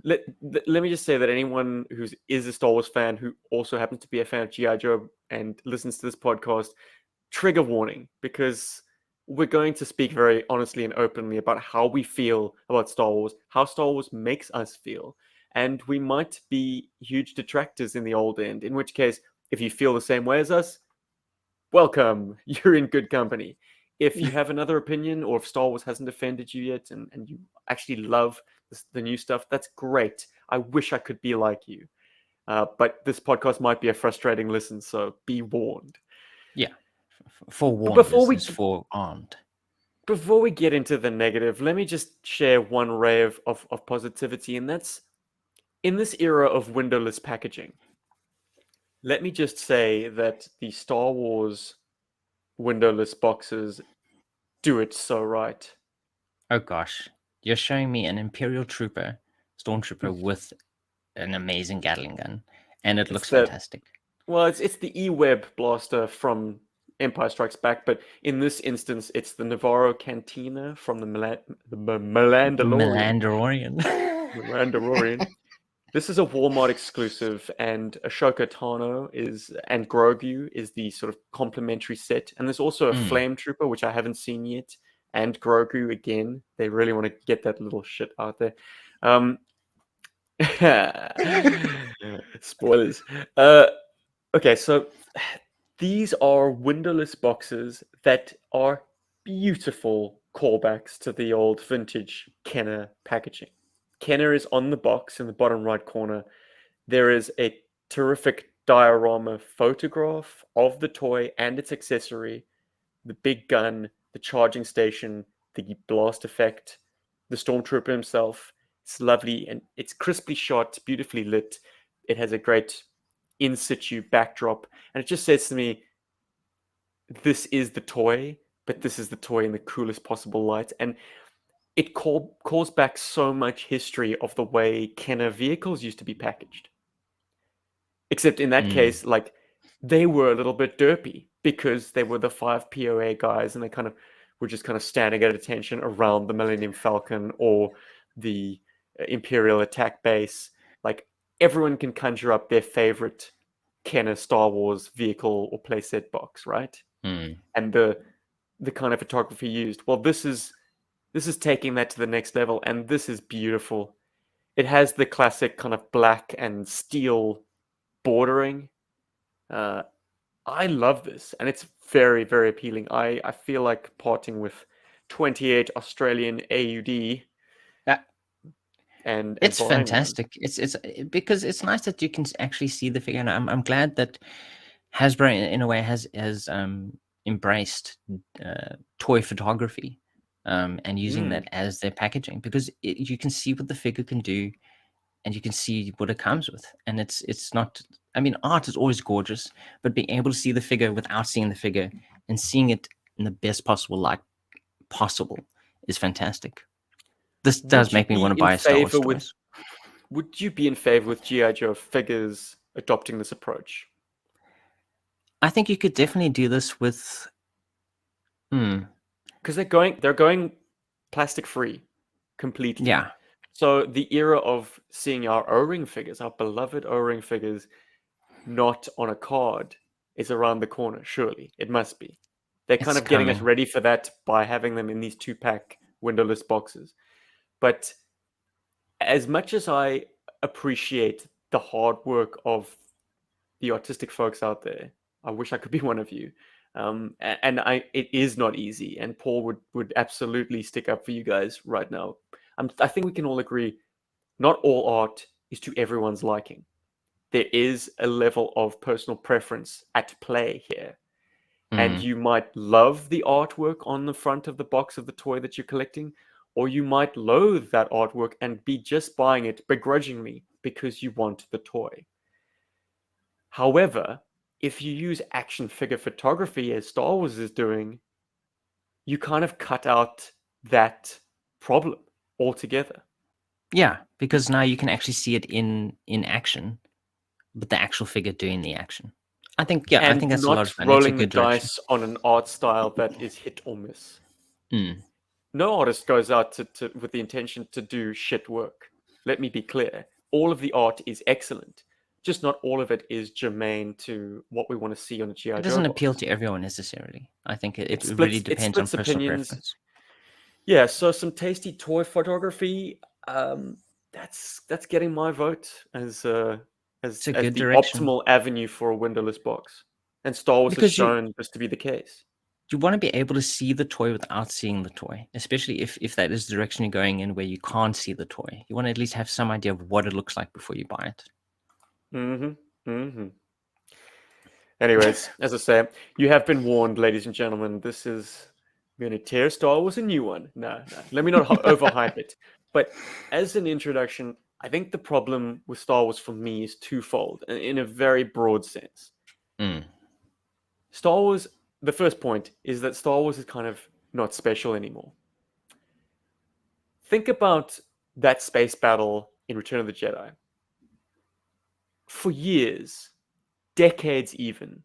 Speaker 1: let me just say that anyone who is a Star Wars fan who also happens to be a fan of GI Joe and listens to this podcast, trigger warning, because we're going to speak very honestly and openly about how we feel about Star Wars, how Star Wars makes us feel, and we might be huge detractors in the old end. In which case, if you feel the same way as us, welcome. You're in good company. If you have another opinion, or if Star Wars hasn't offended you yet, and you actually love the new stuff, that's great. I wish I could be like you. But this podcast might be a frustrating listen, so be warned.
Speaker 2: Yeah.
Speaker 1: But
Speaker 2: Forewarned is forearmed.
Speaker 1: before we get into the negative, let me just share one ray of positivity, and that's in this era of windowless packaging. Let me just say that the Star Wars windowless boxes do it so right.
Speaker 2: Oh gosh. You're showing me an Imperial trooper, stormtrooper with an amazing Gatling gun. And it
Speaker 1: It's
Speaker 2: looks
Speaker 1: the
Speaker 2: fantastic.
Speaker 1: Well, it's the E-Web blaster from Empire Strikes Back, but in this instance, it's the Navarro Cantina from the Mandalorian.
Speaker 2: Melandorian.
Speaker 1: The Mandalorian. This is a Walmart exclusive, and Ashoka Tano and Grogu is the sort of complementary set. And there's also a
Speaker 2: Mm.
Speaker 1: Flame Trooper, which I haven't seen yet, and Grogu again. They really want to get that little shit out there. Um, spoilers. Okay, so these are windowless boxes that are beautiful callbacks to the old vintage Kenner packaging. Kenner is on the box in the bottom right corner. There is a terrific diorama photograph of the toy and its accessory, the big gun, the charging station, the blast effect, the stormtrooper himself. It's lovely and it's crisply shot, beautifully lit. It has a great in situ backdrop, and it just says to me, this is the toy, but this is the toy in the coolest possible light. And it calls back so much history of the way Kenner vehicles used to be packaged. Except in that case, like, they were a little bit derpy because they were the 5 POA guys, and they kind of were just kind of standing at attention around the Millennium Falcon or the Imperial attack base. Like, everyone can conjure up their favorite Kenner Star Wars vehicle or playset box, right? And the kind of photography used. Well, this is taking that to the next level, and this is beautiful. It has the classic kind of black and steel bordering. I love this, and it's very, very appealing. I feel like parting with 28 Australian AUD
Speaker 2: Yeah.
Speaker 1: and
Speaker 2: It's
Speaker 1: buying one.
Speaker 2: fantastic. It's because it's nice that you can actually see the figure, and I'm glad that Hasbro in a way has embraced toy photography and using that as their packaging, because you can see what the figure can do, and you can see what it comes with. And it's not, I mean, art is always gorgeous, but being able to see the figure without seeing the figure and seeing it in the best possible light possible is fantastic. This does make me want to buy a Star Wars toys.
Speaker 1: Would you be in favor with GI Joe figures adopting this approach?
Speaker 2: I think you could definitely do this with
Speaker 1: because they're going plastic free completely.
Speaker 2: Yeah.
Speaker 1: So the era of seeing our O-ring figures, our beloved O-ring figures, not on a card is around the corner. Surely it must be. They're kind of getting us ready for that by having them in these 2-pack windowless boxes. But as much as I appreciate the hard work of the artistic folks out there, I wish I could be one of you. It is not easy, and Paul would absolutely stick up for you guys right now. I think we can all agree, not all art is to everyone's liking. There is a level of personal preference at play here. And you might love the artwork on the front of the box of the toy that you're collecting, or you might loathe that artwork and be just buying it begrudgingly because you want the toy. However, if you use action figure photography as Star Wars is doing, you kind of cut out that problem altogether.
Speaker 2: Yeah, because now you can actually see it in action, with the actual figure doing the action. I think I think that's a lot of fun.
Speaker 1: Rolling
Speaker 2: it's a good
Speaker 1: the dice on an art style that is hit or miss. No artist goes out to with the intention to do shit work. Let me be clear. All of the art is excellent. Just not all of it is germane to what we want to see on a GI Joe.
Speaker 2: It doesn't
Speaker 1: box.
Speaker 2: appeal to everyone necessarily. I think it really depends on personal preference.
Speaker 1: Yeah, so some tasty toy photography. That's getting my vote as the optimal avenue for a windowless box. And Star Wars has shown this to be the case.
Speaker 2: You want to be able to see the toy without seeing the toy, especially if that is the direction you're going in, where you can't see the toy. You want to at least have some idea of what it looks like before you buy it.
Speaker 1: Anyways, as I say, you have been warned, ladies and gentlemen. This is going to tear Star Wars a new one. No. Let me not overhype it. But as an introduction, I think the problem with Star Wars for me is twofold, in a very broad sense. Star Wars, the first point is that Star Wars is kind of not special anymore. Think about that space battle in Return of the Jedi. For years, decades even,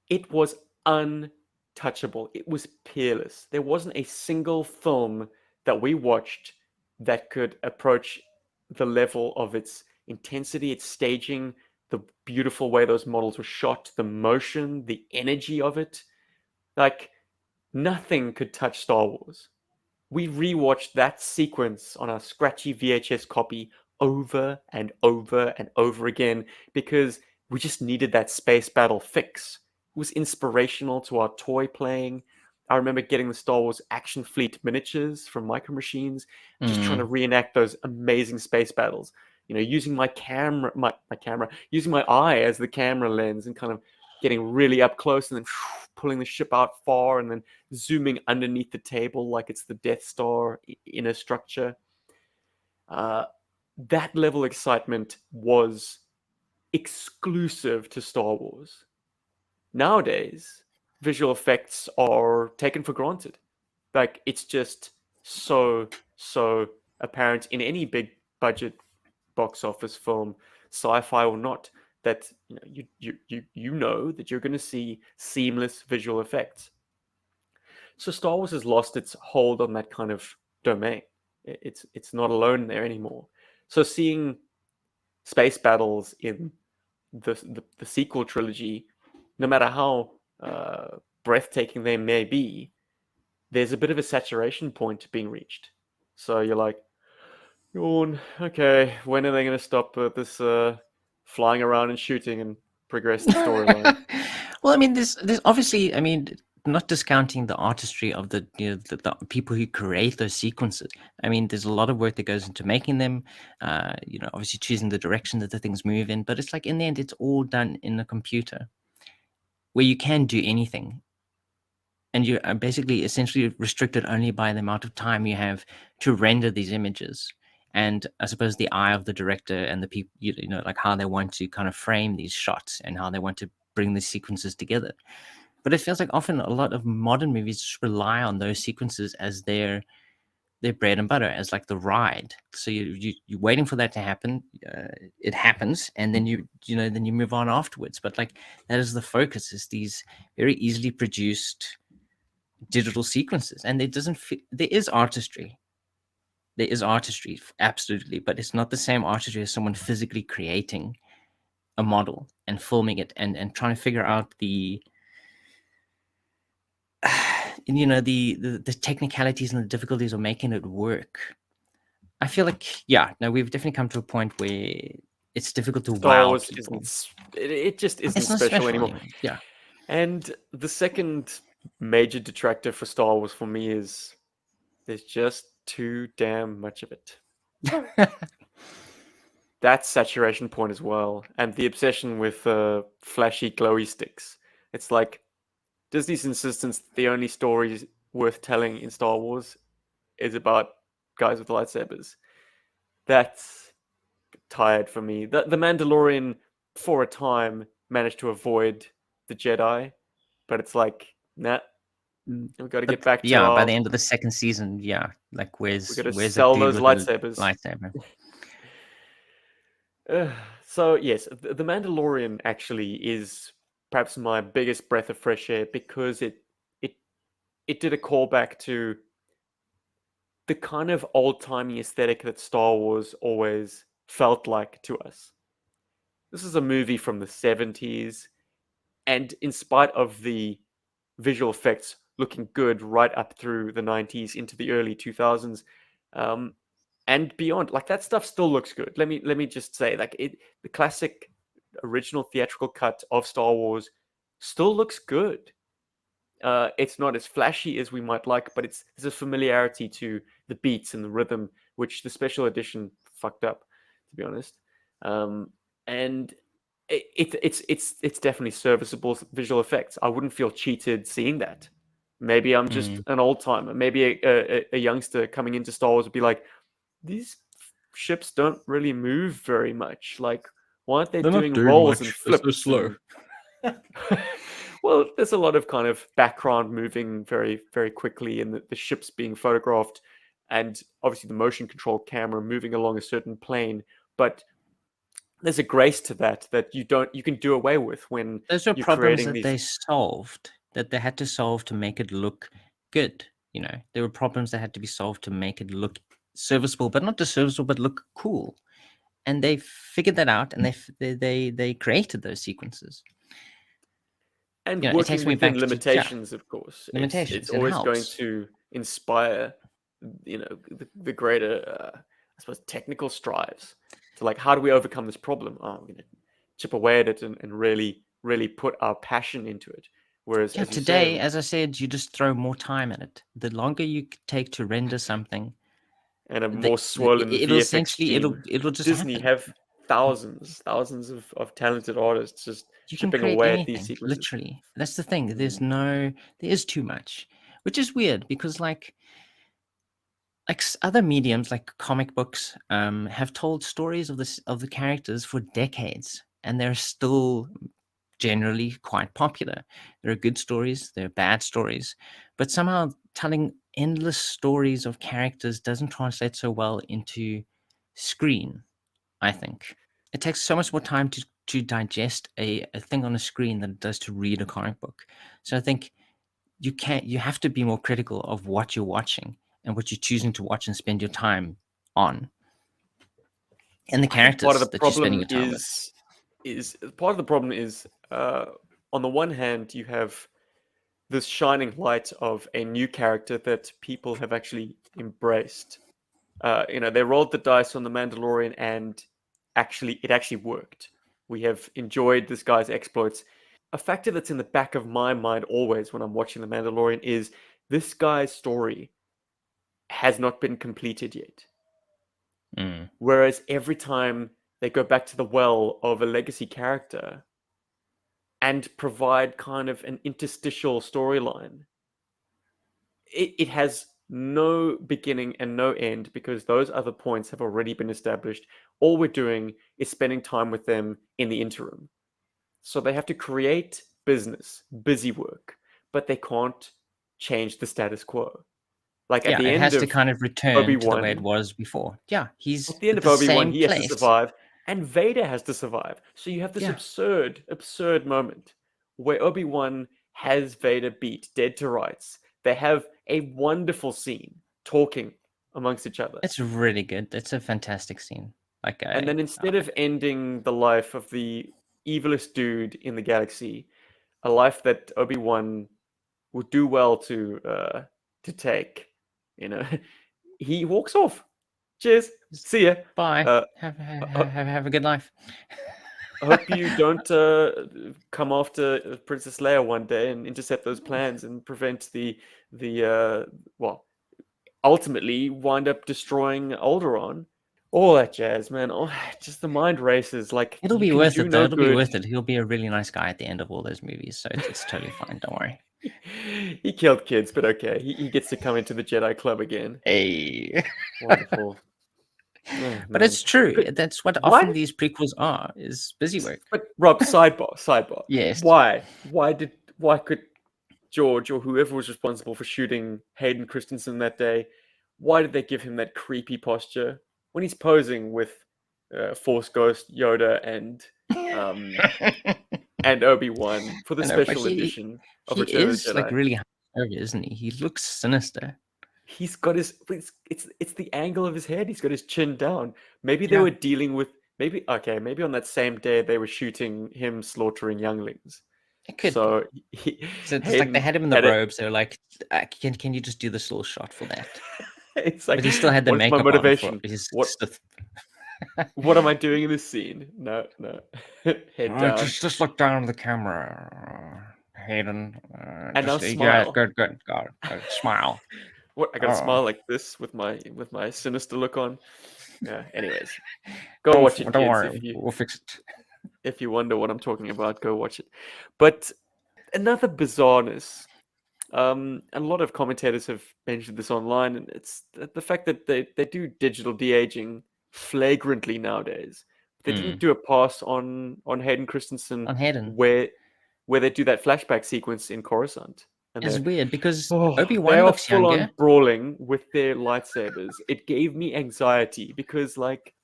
Speaker 1: it was untouchable. It was peerless. There wasn't a single film that we watched that could approach the level of its intensity, its staging, the beautiful way those models were shot, the motion, the energy of it. Like, nothing could touch Star Wars. We rewatched that sequence on our scratchy VHS copy over and over and over again because we just needed that space battle fix. It was inspirational to our toy playing. I remember getting the Star Wars Action Fleet miniatures from Micro Machines, just trying to reenact those amazing space battles. You know, using my camera, using my eye as the camera lens and kind of getting really up close and then pulling the ship out far and then zooming underneath the table like it's the Death Star in a structure. That level of excitement was exclusive to Star Wars. Nowadays, visual effects are taken for granted. Like, it's just so apparent in any big budget box office film, sci-fi or not, that you know that you're going to see seamless visual effects. So Star Wars has lost its hold on that kind of domain. It's not alone there anymore. So seeing space battles in the sequel trilogy, no matter how breathtaking they may be, there's a bit of a saturation point being reached. So you're like, yawn. Okay, when are they going to stop this flying around and shooting and progress the storyline?
Speaker 2: Well, I mean, there's obviously, I mean, not discounting the artistry of the the people who create those sequences. I mean, there's a lot of work that goes into making them. Obviously choosing the direction that the things move in, but it's like in the end, it's all done in a computer where you can do anything, and you are basically essentially restricted only by the amount of time you have to render these images. And I suppose the eye of the director and the people, like how they want to kind of frame these shots and how they want to bring the sequences together. But it feels like often a lot of modern movies just rely on those sequences as their bread and butter, as like the ride. So you're waiting for that to happen. It happens, and then then you move on afterwards. But like that is the focus: is these very easily produced digital sequences, and there is artistry. There is artistry, absolutely, but it's not the same artistry as someone physically creating a model and filming it and trying to figure out the the technicalities and the difficulties of making it work. I feel like, yeah, no, we've definitely come to a point where it's difficult to
Speaker 1: Star
Speaker 2: wow
Speaker 1: Wars
Speaker 2: people.
Speaker 1: it just isn't
Speaker 2: It's not
Speaker 1: special
Speaker 2: special
Speaker 1: anymore.
Speaker 2: anymore. Yeah.
Speaker 1: And the second major detractor for Star Wars for me is there's just too damn much of it. That saturation point as well, and the obsession with flashy, glowy sticks. It's like Disney's insistence that the only story worth telling in Star Wars is about guys with lightsabers. That's tired for me. The Mandalorian, for a time, managed to avoid the Jedi, but it's like, nah, we've got to get back to
Speaker 2: By
Speaker 1: our.
Speaker 2: the end of the second season, yeah, like
Speaker 1: We got to
Speaker 2: where's that
Speaker 1: sell
Speaker 2: dude
Speaker 1: those
Speaker 2: with the
Speaker 1: lightsabers.
Speaker 2: lightsaber?
Speaker 1: So yes, the Mandalorian actually is perhaps my biggest breath of fresh air because it it did a callback to the kind of old-timey aesthetic that Star Wars always felt like to us. This is a movie from the 70s, and in spite of the visual effects looking good right up through the 90s into the early 2000s, um, and beyond, like that stuff still looks good. Let me just say, like the classic original theatrical cut of Star Wars still looks good. It's not as flashy as we might like, but there's a familiarity to the beats and the rhythm, which the special edition fucked up, to be honest. And it's definitely serviceable visual effects. I wouldn't feel cheated seeing that. Maybe I'm just an old timer. Maybe a youngster coming into Star Wars would be like, these ships don't really move very much. Like, why aren't they
Speaker 2: They're not
Speaker 1: doing
Speaker 2: doing
Speaker 1: rolls and
Speaker 2: much. They're so
Speaker 1: flips
Speaker 2: slow.
Speaker 1: Well, there's a lot of kind of background moving very, very quickly, and the ships being photographed, and obviously the motion control camera moving along a certain plane. But there's a grace to that you can do away with when
Speaker 2: Those were
Speaker 1: you're
Speaker 2: problems
Speaker 1: creating
Speaker 2: that
Speaker 1: these.
Speaker 2: they solved, that they had to solve to make it look good. There were problems that had to be solved to make it look serviceable, but not just serviceable, but look cool. And they figured that out, and they created those sequences.
Speaker 1: And
Speaker 2: It
Speaker 1: working
Speaker 2: takes me
Speaker 1: within
Speaker 2: back to
Speaker 1: limitations, of course. It's
Speaker 2: limitations. It
Speaker 1: always going
Speaker 2: helps.
Speaker 1: to inspire, the greater, I suppose, technical strives to like, how do we overcome this problem? Oh, we're going to chip away at it and really, really put our passion into it. Whereas,
Speaker 2: Yeah,
Speaker 1: as you say,
Speaker 2: today, as I said, you just throw more time at it. The longer you take to render something,
Speaker 1: and a more swollen
Speaker 2: it'll
Speaker 1: VFX
Speaker 2: essentially
Speaker 1: team,
Speaker 2: it'll just
Speaker 1: Disney
Speaker 2: happen.
Speaker 1: have thousands of talented artists just
Speaker 2: You can
Speaker 1: chipping
Speaker 2: create
Speaker 1: away at these
Speaker 2: anything,
Speaker 1: sequences.
Speaker 2: literally. That's the thing.
Speaker 1: Mm.
Speaker 2: There is too much, which is weird because other mediums like comic books have told stories of the characters for decades. and they're still generally quite popular. There are good stories, there are bad stories, but somehow telling endless stories of characters doesn't translate so well into screen, I think. It takes so much more time to digest a thing on a screen than it does to read a comic book. So I think you have to be more critical of what you're watching and what you're choosing to watch and spend your time on, and the
Speaker 1: I think part of
Speaker 2: characters
Speaker 1: the
Speaker 2: that you're spending
Speaker 1: problem
Speaker 2: your time with.
Speaker 1: is part of the problem is on the one hand you have this shining light of a new character that people have actually embraced. They rolled the dice on the Mandalorian, and it actually worked. We have enjoyed this guy's exploits. A factor that's in the back of my mind always when I'm watching the Mandalorian is this guy's story has not been completed yet.
Speaker 2: Mm.
Speaker 1: Whereas every time they go back to the well of a legacy character and provide kind of an interstitial storyline, it has no beginning and no end because those other points have already been established. All we're doing is spending time with them in the interim. So they have to create business, busy work, but they can't change the status quo. Like at
Speaker 2: Yeah,
Speaker 1: the
Speaker 2: it
Speaker 1: end
Speaker 2: has to
Speaker 1: of
Speaker 2: kind of return to the way it
Speaker 1: Obi-Wan,
Speaker 2: was before. Yeah,
Speaker 1: at
Speaker 2: he's
Speaker 1: the end
Speaker 2: at
Speaker 1: of
Speaker 2: the
Speaker 1: Obi-Wan,
Speaker 2: same
Speaker 1: he has to
Speaker 2: place.
Speaker 1: survive, and Vader has to survive. So you have this
Speaker 2: Yeah,
Speaker 1: absurd moment where Obi-Wan has Vader beat, dead to rights. They have a wonderful scene talking amongst each other.
Speaker 2: it's really good. It's a fantastic scene. Like
Speaker 1: And then instead of ending the life of the evilest dude in the galaxy, a life that Obi-Wan would do well to take, you know, he walks off. Cheers. See ya.
Speaker 2: bye.
Speaker 1: Uh,
Speaker 2: Have a good life.
Speaker 1: I hope you don't come after Princess Leia one day and intercept those plans and prevent well, ultimately wind up destroying Alderaan. All that jazz, man. Oh, just the mind races. Like
Speaker 2: It'll
Speaker 1: you
Speaker 2: be
Speaker 1: can
Speaker 2: worth
Speaker 1: do
Speaker 2: it though.
Speaker 1: no
Speaker 2: It'll be
Speaker 1: good.
Speaker 2: worth it. He'll be a really nice guy at the end of all those movies, so it's totally fine. Don't worry.
Speaker 1: He killed kids, but okay. He gets to come into the Jedi Club again.
Speaker 2: Hey.
Speaker 1: Wonderful. Oh
Speaker 2: But
Speaker 1: man.
Speaker 2: it's true.
Speaker 1: But
Speaker 2: That's what
Speaker 1: why?
Speaker 2: often these prequels are, is busy work.
Speaker 1: But Rob, sidebar.
Speaker 2: Yes.
Speaker 1: Why? Why could George or whoever was responsible for shooting Hayden Christensen that day, why did they give him that creepy posture when he's posing with Force Ghost Yoda um, and Obi-Wan for the
Speaker 2: I know, but
Speaker 1: special edition of
Speaker 2: he
Speaker 1: Return of the
Speaker 2: is like
Speaker 1: Jedi?
Speaker 2: really hungry, isn't he? He looks sinister.
Speaker 1: He's got it's the angle of his head. He's got his chin down. Maybe they
Speaker 2: Yeah.
Speaker 1: were dealing with maybe on that same day they were shooting him slaughtering younglings.
Speaker 2: It could be.
Speaker 1: So
Speaker 2: So it's like they
Speaker 1: Hayden
Speaker 2: had him in the
Speaker 1: had it.
Speaker 2: robes. They were like, can you just do the slow shot for that?
Speaker 1: It's like,
Speaker 2: But he still had the
Speaker 1: what is my
Speaker 2: makeup on for
Speaker 1: motivation?
Speaker 2: his
Speaker 1: What
Speaker 2: Sith.
Speaker 1: what am I doing in this scene? No. Head down.
Speaker 2: Just look down at the camera, Hayden.
Speaker 1: And now
Speaker 2: Yeah,
Speaker 1: smile.
Speaker 2: good. Smile.
Speaker 1: What, I gotta
Speaker 2: Oh,
Speaker 1: smile like this with my sinister look on. Yeah, anyways. Go watch it,
Speaker 2: don't
Speaker 1: kids.
Speaker 2: worry, we'll fix it.
Speaker 1: If you wonder what I'm talking about, go watch it. But another bizarreness, and a lot of commentators have mentioned this online, and it's the fact that they do digital de-aging flagrantly nowadays. They didn't do a pass on Hayden Christensen
Speaker 2: On Hayden.
Speaker 1: where they do that flashback sequence in Coruscant. And
Speaker 2: It's weird because
Speaker 1: they
Speaker 2: Obi-Wan
Speaker 1: are
Speaker 2: looks
Speaker 1: full on
Speaker 2: younger.
Speaker 1: brawling with their lightsabers. It gave me anxiety because like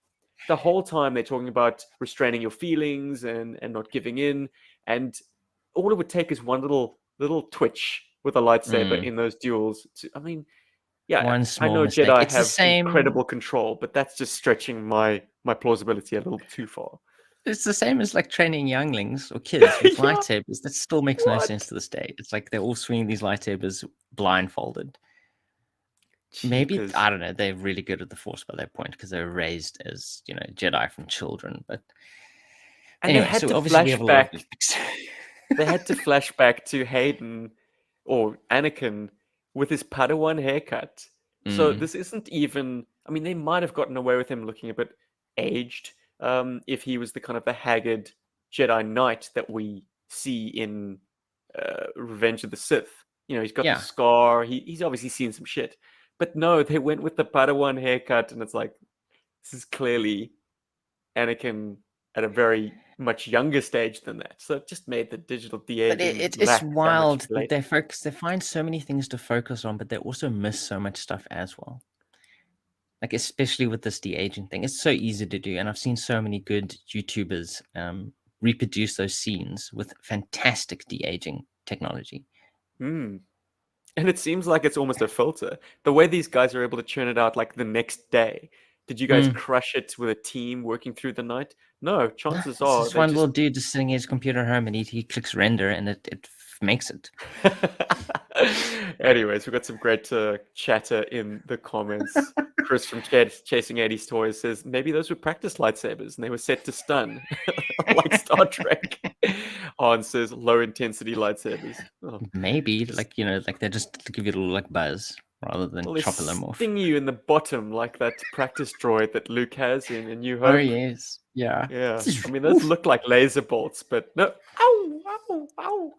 Speaker 1: the whole time they're talking about restraining your feelings and not giving in, and all it would take is one little twitch with a lightsaber
Speaker 2: Mm.
Speaker 1: in those duels. I mean, yeah,
Speaker 2: One
Speaker 1: I
Speaker 2: small
Speaker 1: know
Speaker 2: mistake.
Speaker 1: Jedi
Speaker 2: It's the
Speaker 1: have
Speaker 2: same.
Speaker 1: incredible control, but that's just stretching my plausibility a little too far.
Speaker 2: It's the same as like training younglings or kids with
Speaker 1: Yeah,
Speaker 2: lightsabers. That still makes no sense
Speaker 1: what?
Speaker 2: to this day. It's like they're all swinging these lightsabers blindfolded. Maybe
Speaker 1: Jeepers.
Speaker 2: I don't know. They're really good at the Force by that point because they were raised as Jedi from children. But
Speaker 1: And
Speaker 2: anyway, so obviously we have a lot of nitpicks.
Speaker 1: they had to flash back to Hayden or Anakin with his Padawan haircut. So
Speaker 2: Mm,
Speaker 1: this isn't even. I mean, they might have gotten away with him looking a bit aged, if he was the kind of the haggard Jedi Knight that we see in Revenge of the Sith. He's got the
Speaker 2: yeah,
Speaker 1: scar. He's obviously seen some shit. But no, they went with the Padawan haircut, and it's like this is clearly Anakin at a very much younger stage than that. So it just made the digital
Speaker 2: But
Speaker 1: de-aging
Speaker 2: it's
Speaker 1: lack that much
Speaker 2: wild that
Speaker 1: flavor.
Speaker 2: they find so many things to focus on, but they also miss so much stuff as well. Like especially with this de-aging thing, it's so easy to do, and I've seen so many good YouTubers reproduce those scenes with fantastic de-aging technology.
Speaker 1: Mm. And it seems like it's almost a filter. The way these guys are able to churn it out like the next day. Did you guys
Speaker 2: Mm.
Speaker 1: crush it with a team working through the night? No, chances
Speaker 2: It's
Speaker 1: are
Speaker 2: just
Speaker 1: they
Speaker 2: one
Speaker 1: just
Speaker 2: little dude just sitting at his computer at home, and he clicks render, and it makes it.
Speaker 1: Anyways, we've got some great chatter in the comments. Chris from Chasing 80s Toys says maybe those were practice lightsabers and they were set to stun, like Star Trek. On says low intensity lightsabers. Oh.
Speaker 2: Maybe like like they just give you a little like buzz rather than
Speaker 1: Well, they
Speaker 2: chop them off.
Speaker 1: sting you in the bottom like that practice droid that Luke has in New
Speaker 2: Oh
Speaker 1: Hope.
Speaker 2: yes, yeah.
Speaker 1: Yeah, I mean those look like laser bolts, but no. Ow! Ow! Ow!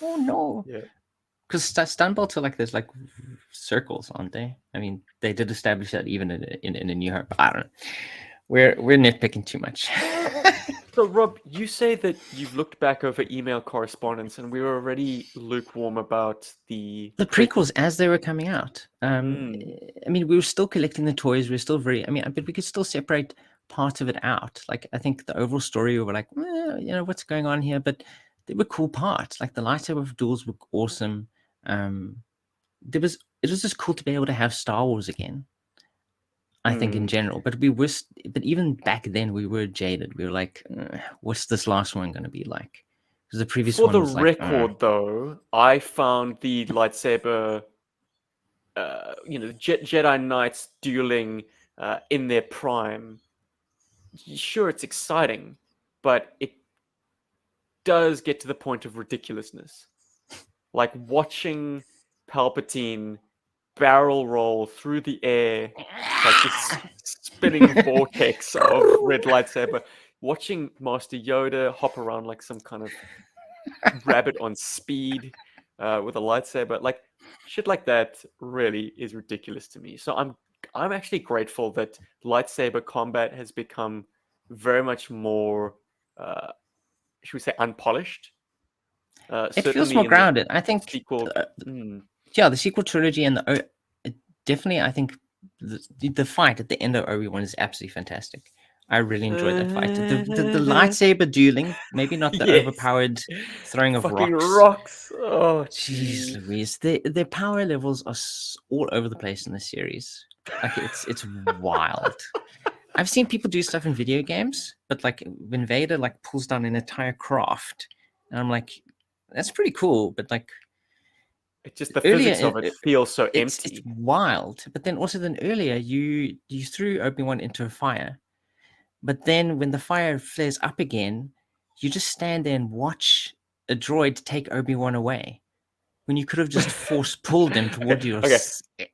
Speaker 2: Oh no.
Speaker 1: Yeah.
Speaker 2: Because stun bolts are like there's like circles, aren't they? I mean, they did establish that even in a New Hope. I don't know. We're nitpicking too much.
Speaker 1: So, Rob, you say that you've looked back over email correspondence, and we were already lukewarm about the
Speaker 2: The prequels as they were coming out.
Speaker 1: Mm.
Speaker 2: I mean, we were still collecting the toys. We were still very. I mean, but we could still separate part of it out. Like I think the overall story, we were like, what's going on here? But they were cool parts. Like the lightsaber duels were awesome. It was just cool to be able to have Star Wars again. I think in general, but but even back then we were jaded. We were like, what's this last one going to be like? Because the previous
Speaker 1: For
Speaker 2: one
Speaker 1: the
Speaker 2: was like,
Speaker 1: record, though, I found the lightsaber, Jedi Knights dueling in their prime. Sure, it's exciting, but it does get to the point of ridiculousness. Like watching Palpatine barrel roll through the air, like this spinning vortex of red lightsaber. Watching Master Yoda hop around like some kind of rabbit on speed with a lightsaber, like shit like that, really is ridiculous to me. So I'm actually grateful that lightsaber combat has become very much more, should we say, unpolished.
Speaker 2: it feels
Speaker 1: Certainly
Speaker 2: more
Speaker 1: in the
Speaker 2: grounded. I think,
Speaker 1: sequel.
Speaker 2: yeah, the sequel trilogy and definitely, I think the fight at the end of Obi-Wan is absolutely fantastic. I really enjoyed that fight. The lightsaber dueling, maybe not the
Speaker 1: Yes.
Speaker 2: overpowered throwing of
Speaker 1: Fucking
Speaker 2: rocks.
Speaker 1: rocks. Oh,
Speaker 2: Jeez
Speaker 1: jeez.
Speaker 2: Louise, their power levels are all over the place in the series. Like it's wild. I've seen people do stuff in video games, but like when Vader like pulls down an entire craft, and I'm like, that's pretty cool. But like
Speaker 1: It's just the
Speaker 2: earlier,
Speaker 1: physics of it feels so
Speaker 2: it's
Speaker 1: empty.
Speaker 2: wild. But then also earlier, you threw Obi-Wan into a fire, but then when the fire flares up again, you just stand there and watch a droid take Obi-Wan away when you could have just force pulled him toward you.
Speaker 1: Okay.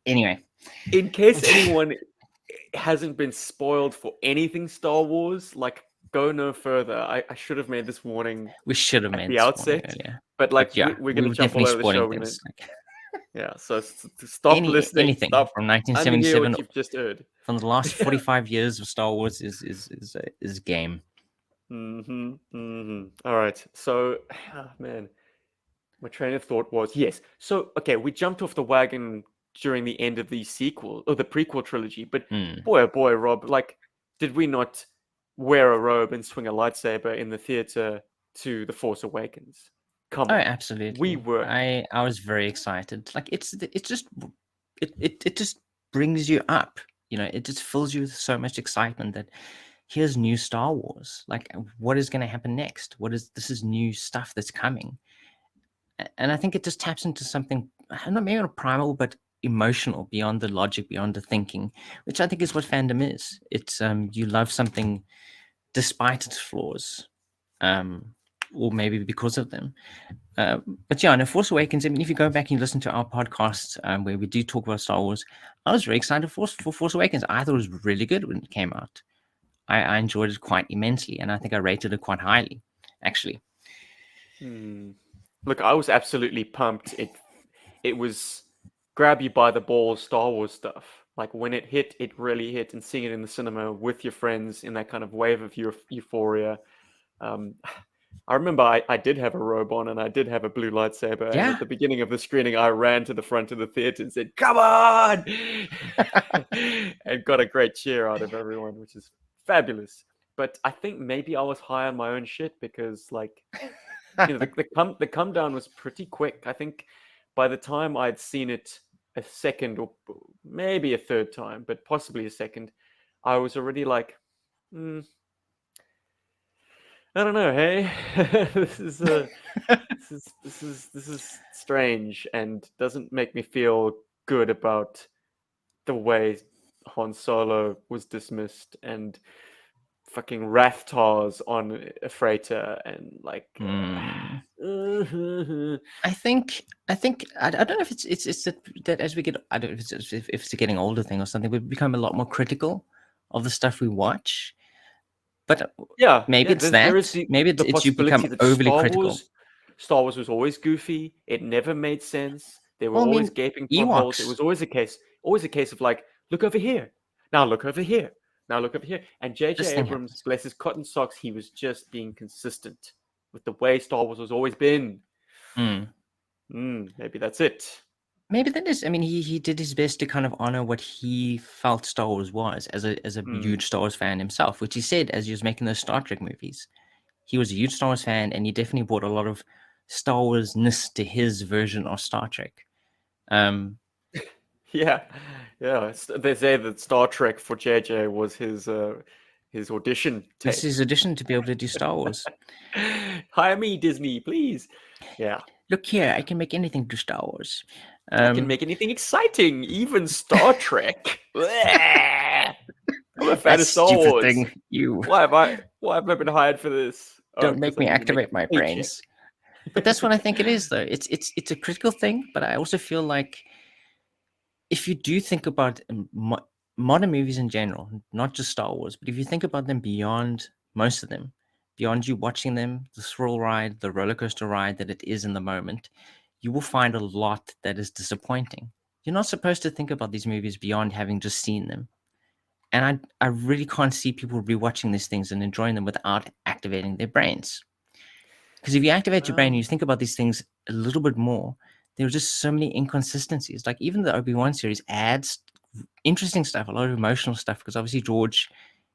Speaker 2: Anyway,
Speaker 1: In case anyone hasn't been spoiled for anything Star Wars, like go no further. I should have made this warning
Speaker 2: we should have
Speaker 1: at
Speaker 2: made
Speaker 1: the
Speaker 2: this warning
Speaker 1: outset,
Speaker 2: earlier.
Speaker 1: but like
Speaker 2: Yeah,
Speaker 1: we're
Speaker 2: we
Speaker 1: gonna
Speaker 2: were
Speaker 1: jump all
Speaker 2: definitely
Speaker 1: over the show.
Speaker 2: spoiling
Speaker 1: We're gonna,
Speaker 2: things. Like
Speaker 1: yeah. So stop listening.
Speaker 2: anything
Speaker 1: Stop
Speaker 2: from
Speaker 1: unhear
Speaker 2: 1977
Speaker 1: what you've just heard.
Speaker 2: from the last 45 years of Star Wars is game.
Speaker 1: All right. So, man, my train of thought was yes. So, okay, we jumped off the wagon during the end of the sequel or the prequel trilogy, but boy, oh boy, Rob, like, did we not wear a robe and swing a lightsaber in the theater to The Force Awakens? Come
Speaker 2: Oh,
Speaker 1: on,
Speaker 2: absolutely.
Speaker 1: we were.
Speaker 2: I was very excited. Like it's just it just brings you up. It just fills you with so much excitement that here's new Star Wars. Like what is going to happen next? This is new stuff that's coming. And I think it just taps into something, I don't know, maybe not primal, but emotional, beyond the logic, beyond the thinking, which I think is what fandom is. It's you love something despite its flaws, or maybe because of them. But yeah, no, Force Awakens. I mean, if you go back and you listen to our podcast where we do talk about Star Wars, I was very excited for Force Awakens. I thought it was really good when it came out. I enjoyed it quite immensely, and I think I rated it quite highly, actually.
Speaker 1: Look, I was absolutely pumped. It was grab you by the balls Star Wars stuff. Like when it hit, it really hit, and seeing it in the cinema with your friends in that kind of wave of euphoria. Um, I remember I did have a robe on and I did have a blue lightsaber, and at
Speaker 2: Yeah.
Speaker 1: the beginning of the screening, I ran to the front of the theater and said, "Come on!" and got a great cheer out of everyone, which is fabulous. But I think maybe I was high on my own shit because, like, the come down was pretty quick. I think by the time I'd seen it a second or maybe a third time, but possibly a second, I was already like, I don't know. Hey, this is strange and doesn't make me feel good about the way Han Solo was dismissed and fucking Rathtar's on a freighter and like.
Speaker 2: I don't know if it's that as we get, I don't know if it's a getting older thing or something. We become a lot more critical of the stuff we watch. But
Speaker 1: Yeah,
Speaker 2: maybe it's
Speaker 1: there is
Speaker 2: that. Maybe
Speaker 1: the
Speaker 2: it's you become
Speaker 1: possibility that
Speaker 2: overly critical.
Speaker 1: Star Wars was always goofy. It never made sense. There were
Speaker 2: Well, I
Speaker 1: always
Speaker 2: mean,
Speaker 1: gaping plot holes. It
Speaker 2: Ewoks.
Speaker 1: was always a case of like, look over here, now look over here, now look over here. And
Speaker 2: This
Speaker 1: J.J.
Speaker 2: thing
Speaker 1: Abrams,
Speaker 2: happens.
Speaker 1: bless his cotton socks, he was just being consistent with the way Star Wars has always been. Maybe that's it.
Speaker 2: Maybe that is. I mean, he did his best to kind of honor what he felt Star Wars was as a
Speaker 1: Mm.
Speaker 2: huge Star Wars fan himself, which he said as he was making those Star Trek movies. He was a huge Star Wars fan, and he definitely brought a lot of Star Wars-ness to his version of Star Trek.
Speaker 1: Yeah, yeah. They say that Star Trek for JJ was his audition
Speaker 2: This is
Speaker 1: tape.
Speaker 2: his audition to be able to do Star Wars.
Speaker 1: Hire me, Disney, please. Yeah,
Speaker 2: Look here, I can make anything to Star Wars.
Speaker 1: I can make anything exciting, even Star Trek. Bleh. I'm a fan
Speaker 2: that
Speaker 1: of Star
Speaker 2: stupid
Speaker 1: Wars.
Speaker 2: thing. You
Speaker 1: Why have I been hired for this?
Speaker 2: don't
Speaker 1: 'Cause
Speaker 2: make
Speaker 1: I
Speaker 2: me
Speaker 1: need to make
Speaker 2: activate
Speaker 1: a
Speaker 2: my
Speaker 1: paycheck.
Speaker 2: brains. But that's what I think it is, though. It's a critical thing, but I also feel like if you do think about modern movies in general, not just Star Wars, but if you think about them beyond most of them, beyond you watching them, the thrill ride, the roller coaster ride that it is in the moment, you will find a lot that is disappointing. You're not supposed to think about these movies beyond having just seen them. And I really can't see people rewatching these things and enjoying them without activating their brains. Because if you activate your brain and you think about these things a little bit more, there are just so many inconsistencies. Like even the Obi-Wan series adds interesting stuff, a lot of emotional stuff, because obviously George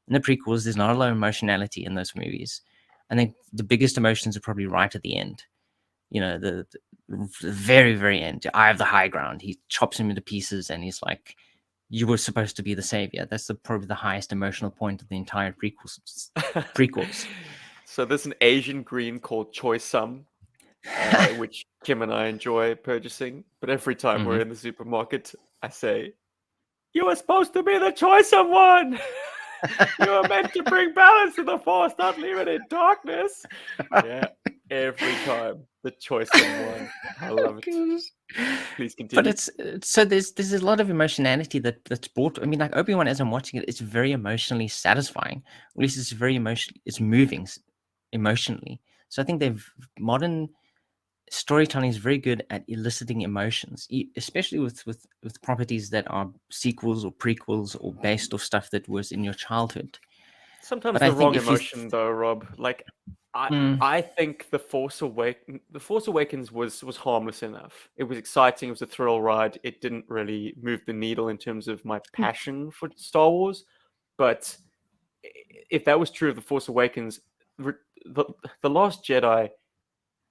Speaker 2: in the prequels, there's not a lot of emotionality in those movies. I think the biggest emotions are probably right at the end. You know, the very, very end. I have the high ground. He chops him into pieces and he's like, you were supposed to be the savior. That's probably the highest emotional point of the entire prequels.
Speaker 1: So there's an Asian green called Choi Sum, which Kim and I enjoy purchasing. But every time we're in the supermarket, I say, "You were supposed to be the Choi Sum one. You were meant to bring balance to the Force, not leave it in darkness." Yeah, every time the Choi Sum one. I love it. Please continue.
Speaker 2: But it's so there's a lot of emotionality that's brought. I mean, like Obi-Wan, as I'm watching it, it's very emotionally satisfying. At least it's very it's moving emotionally. So I think modern storytelling is very good at eliciting emotions, especially with properties that are sequels or prequels or based off stuff that was in your childhood.
Speaker 1: Sometimes
Speaker 2: But I
Speaker 1: the
Speaker 2: think
Speaker 1: wrong
Speaker 2: if you
Speaker 1: emotion, though, Rob. Like, I think the Force Awakens was harmless enough. It was exciting. It was a thrill ride. It didn't really move the needle in terms of my passion for Star Wars. But if that was true of the Force Awakens, the the Last Jedi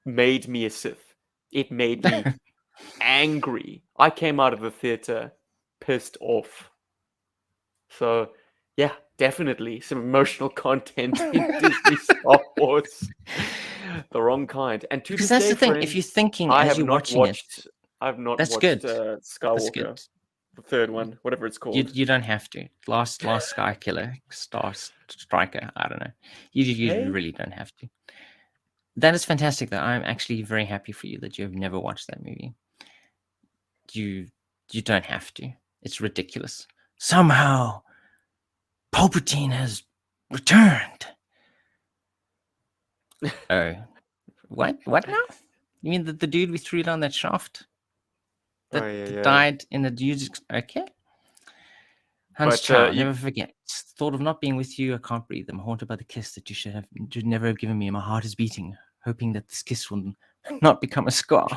Speaker 1: made me a Sith. It made me angry. I came out of the theater pissed off. So, yeah, definitely some emotional content in Disney Star Wars. The wrong kind. And to
Speaker 2: because
Speaker 1: this
Speaker 2: that's
Speaker 1: day,
Speaker 2: the thing. If you're
Speaker 1: friends,
Speaker 2: thinking
Speaker 1: I
Speaker 2: as
Speaker 1: have
Speaker 2: you're
Speaker 1: not
Speaker 2: watching it,
Speaker 1: watched I've not
Speaker 2: that's
Speaker 1: watched
Speaker 2: good. That's good.
Speaker 1: Skywalker, the third one, whatever it's called.
Speaker 2: You don't have to. Last Sky Killer, Star Striker. I don't know. You
Speaker 1: Hey?
Speaker 2: really don't have to. That is fantastic. Though I'm actually very happy for you that you have never watched that movie. You don't have to. It's ridiculous. Somehow, Palpatine has returned. Oh, what? What now? You mean the dude we threw down that shaft
Speaker 1: Oh
Speaker 2: that
Speaker 1: yeah.
Speaker 2: died in the dude's? Okay. Hans
Speaker 1: But
Speaker 2: Chow, never forget. Thought of not being with you, I can't breathe. I'm haunted by the kiss that you should never have given me. My heart is beating, hoping that this kiss will not become a scar.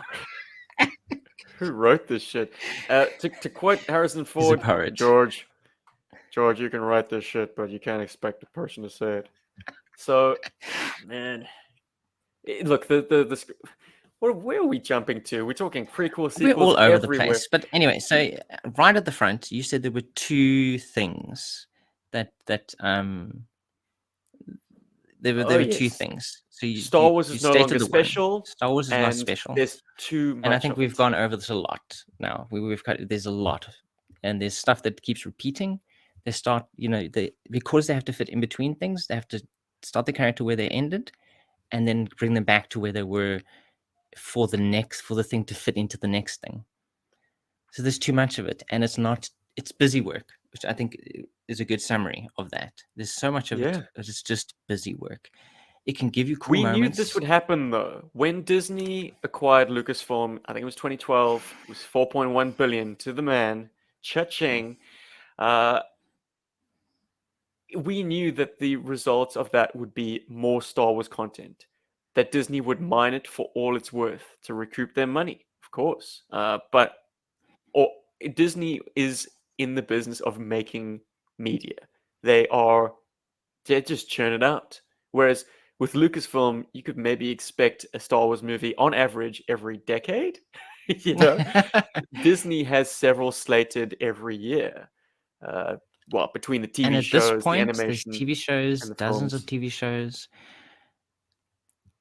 Speaker 1: who wrote this shit? To quote Harrison
Speaker 2: He's a
Speaker 1: Ford,
Speaker 2: poet.
Speaker 1: George, you can write this shit, but you can't expect a person to say it. So, man, look, where are we jumping to? We're talking prequel,
Speaker 2: We're
Speaker 1: sequels,
Speaker 2: all over the
Speaker 1: everywhere.
Speaker 2: place. But anyway, so right at the front, you said there were two things that there were two
Speaker 1: Yes.
Speaker 2: things. So you
Speaker 1: Star Wars
Speaker 2: you
Speaker 1: is no
Speaker 2: stated
Speaker 1: longer
Speaker 2: the one.
Speaker 1: special,
Speaker 2: Star Wars is not
Speaker 1: and
Speaker 2: special.
Speaker 1: there's too much
Speaker 2: And I think
Speaker 1: of
Speaker 2: we've
Speaker 1: it.
Speaker 2: gone over this a lot now. We've cut. There's a lot, and there's stuff that keeps repeating. They start, because they have to fit in between things. They have to start the character where they ended, and then bring them back to where they were for the thing to fit into the next thing. So there's too much of it, and it's busy work, which I think is a good summary of that. There's so much of it that it's just busy work. It can give you cool
Speaker 1: We knew
Speaker 2: moments.
Speaker 1: this would happen though. When Disney acquired Lucasfilm, I think it was 2012, it was 4.1 billion to the man, cha-ching. We knew that the results of that would be more Star Wars content, that Disney would mine it for all it's worth to recoup their money, of course. But Disney is in the business of making media. They just churn it out. Whereas with Lucasfilm, you could maybe expect a Star Wars movie on average every decade. Disney has several slated every year. Between the TV
Speaker 2: and at
Speaker 1: shows,
Speaker 2: this point,
Speaker 1: the
Speaker 2: there's
Speaker 1: animation,
Speaker 2: TV shows,
Speaker 1: and the
Speaker 2: dozens
Speaker 1: films.
Speaker 2: of TV shows.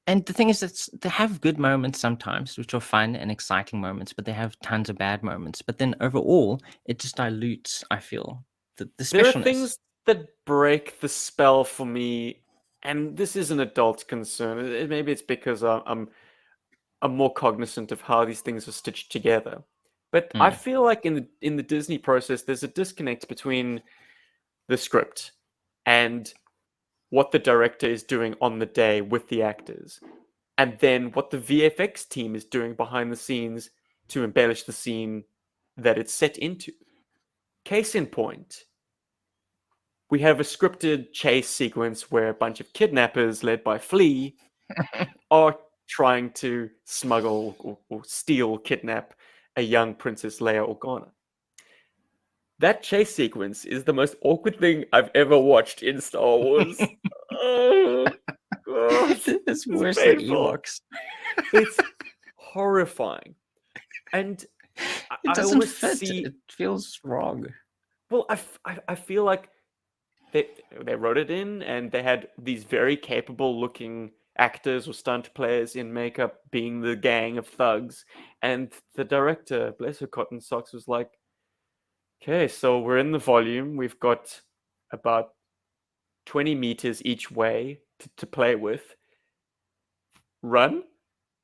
Speaker 2: And the thing is that they have good moments sometimes, which are fun and exciting moments, but they have tons of bad moments. But then overall, it just dilutes, I feel, the
Speaker 1: There are
Speaker 2: specialness.
Speaker 1: things that break the spell for me, and this is an adult concern. Maybe it's because I'm more cognizant of how these things are stitched together. But I feel like in the Disney process, there's a disconnect between the script and what the director is doing on the day with the actors, and then what the VFX team is doing behind the scenes to embellish the scene that it's set into. Case in point, we have a scripted chase sequence where a bunch of kidnappers led by Flea are trying to smuggle or steal, kidnap a young Princess Leia Organa. That chase sequence is the most awkward thing I've ever watched in Star Wars. Oh, God.
Speaker 2: It's worse than Ewoks.
Speaker 1: It's horrifying. And
Speaker 2: It
Speaker 1: I
Speaker 2: doesn't
Speaker 1: always
Speaker 2: fit.
Speaker 1: see...
Speaker 2: It feels wrong.
Speaker 1: Well, I feel like they wrote it in, and they had these very capable looking actors or stunt players in makeup being the gang of thugs, and the director, bless her cotton socks, was like, okay, so we're in the volume, we've got about 20 meters each way to play with. Run,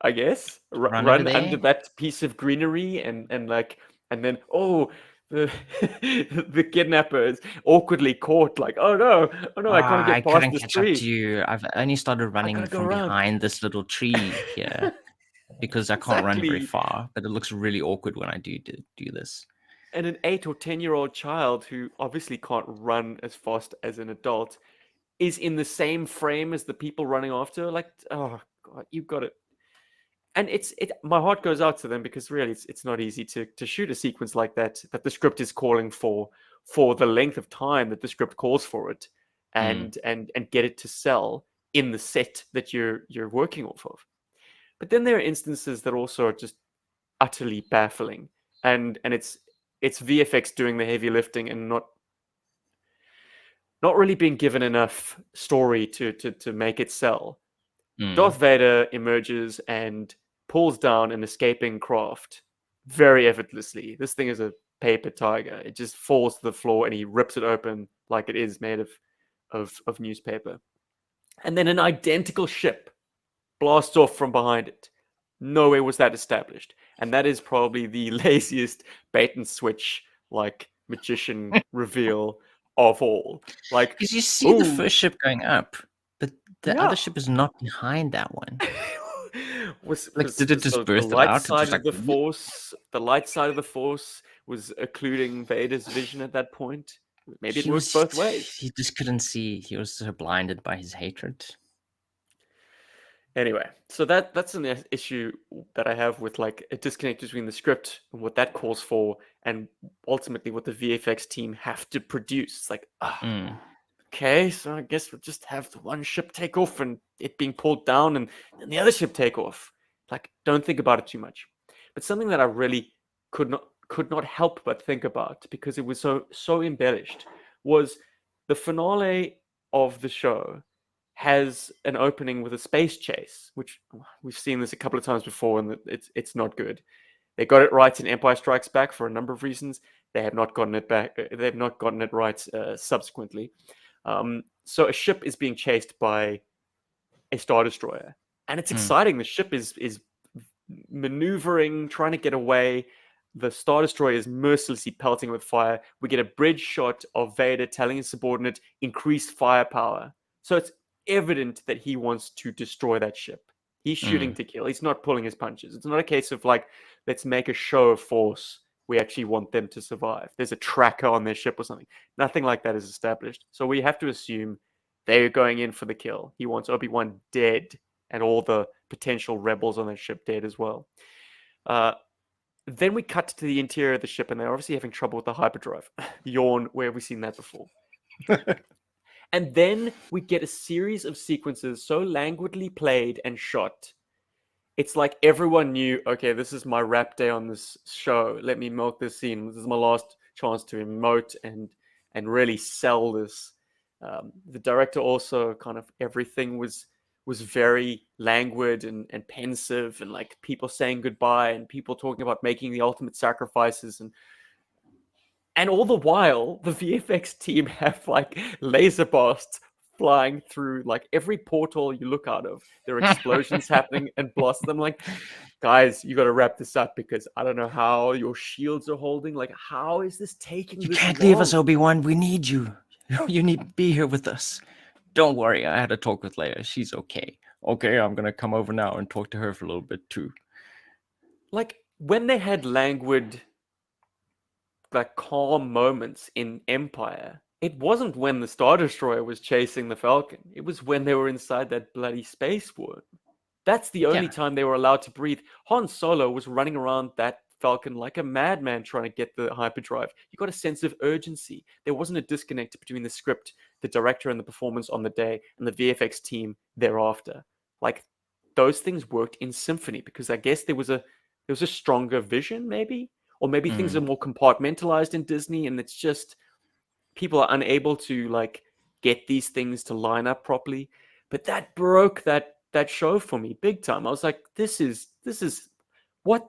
Speaker 1: I guess.
Speaker 2: Run over
Speaker 1: Run
Speaker 2: there.
Speaker 1: under that piece of greenery, and then the the kidnapper is awkwardly caught, like, oh no, I can't
Speaker 2: I
Speaker 1: get past
Speaker 2: couldn't
Speaker 1: this
Speaker 2: catch up
Speaker 1: tree.
Speaker 2: to you. I've only started running
Speaker 1: gotta go
Speaker 2: from
Speaker 1: around.
Speaker 2: behind this little tree here because I can't run very
Speaker 1: Exactly.
Speaker 2: far. But it looks really awkward when I do this.
Speaker 1: And an 8 or 10-year-old child who obviously can't run as fast as an adult is in the same frame as the people running after her. Like, oh God, you've got it. And my heart goes out to them, because really it's not easy to shoot a sequence like that the script is calling for the length of time that the script calls for it, and get it to sell in the set that you're working off of. But then there are instances that also are just utterly baffling, and it's VFX doing the heavy lifting and not really being given enough story to make it sell. Darth Vader emerges and pulls down an escaping craft very effortlessly. This thing is a paper tiger. It just falls to the floor and he rips it open like it is made of newspaper. And then an identical ship blasts off from behind it. Nowhere was that established. And that is probably the laziest bait and switch, like, magician reveal of all. Like,
Speaker 2: Because you see the first ship going up, but the other ship is not behind that one. Did it just burst it out?
Speaker 1: Side of the Force, the light side of the Force was occluding Vader's vision at that point. Maybe it works both ways.
Speaker 2: He just couldn't see. He was so blinded by his hatred.
Speaker 1: Anyway, so that's an issue that I have with like a disconnect between the script and what that calls for, and ultimately what the VFX team have to produce. It's like, okay, so I guess we'll just have the one ship take off and it being pulled down, and the other ship take off. Like, don't think about it too much. But something that I really could not help but think about, because it was so embellished, was the finale of the show has an opening with a space chase, which we've seen this a couple of times before, and it's not good. They got it right in Empire Strikes Back for a number of reasons. They have not gotten it back. They've not gotten it right subsequently. So a ship is being chased by a Star Destroyer, and it's exciting. The ship is maneuvering, trying to get away. The Star Destroyer is mercilessly pelting with fire. We get a bridge shot of Vader telling his subordinate, increase firepower. So it's evident that he wants to destroy that ship. He's shooting to kill. He's not pulling his punches. It's not a case of like, let's make a show of force. We actually want them to survive. There's a tracker on their ship or something. Nothing like that is established. So we have to assume they're going in for the kill. He wants Obi-Wan dead and all the potential rebels on that ship dead as well. Then we cut to the interior of the ship, and they're obviously having trouble with the hyperdrive. Yawn, where have we seen that before? And then we get a series of sequences so languidly played and shot. It's like everyone knew, okay, this is my rap day on this show. Let me milk this scene. This is my last chance to emote and really sell this. The director also kind of, everything was very languid and pensive, and like people saying goodbye and people talking about making the ultimate sacrifices, and all the while the VFX team have like laser blasts flying through like every portal you look out of. There are explosions happening and blasts. I'm like, guys, you got to wrap this up, because I don't know how your shields are holding. Like, how is this taking?
Speaker 2: You
Speaker 1: this
Speaker 2: can't
Speaker 1: long?
Speaker 2: leave us, Obi-Wan. We need you. You need to be here with us. Don't worry, I had a talk with Leia. She's okay. Okay, I'm gonna come over now and talk to her for a little bit too.
Speaker 1: Like, when they had languid, like calm moments in Empire, it wasn't when the Star Destroyer was chasing the Falcon. It was when they were inside that bloody space worm. That's the only time they were allowed to breathe. Han Solo was running around that Falcon like a madman trying to get the hyperdrive. You got a sense of urgency. There wasn't a disconnect between the script, the director, and the performance on the day, and the VFX team thereafter. Like, those things worked in symphony, because I guess there was a stronger vision, maybe, or maybe things are more compartmentalized in Disney, and it's just people are unable to like get these things to line up properly. But that broke that show for me big time. I was like, this is what,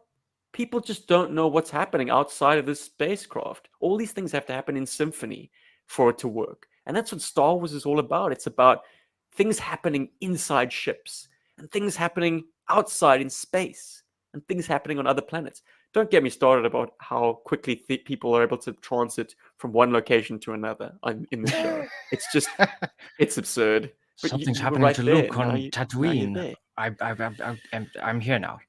Speaker 1: people just don't know what's happening outside of this spacecraft. All these things have to happen in symphony for it to work. And that's what Star Wars is all about. It's about things happening inside ships, and things happening outside in space, and things happening on other planets. Don't get me started about how quickly people are able to transit from one location to another in the show. It's just, it's absurd. But
Speaker 2: Something's
Speaker 1: you were
Speaker 2: happening
Speaker 1: right
Speaker 2: to
Speaker 1: there.
Speaker 2: Luke on
Speaker 1: Now you're
Speaker 2: Tatooine.
Speaker 1: there.
Speaker 2: I'm here now.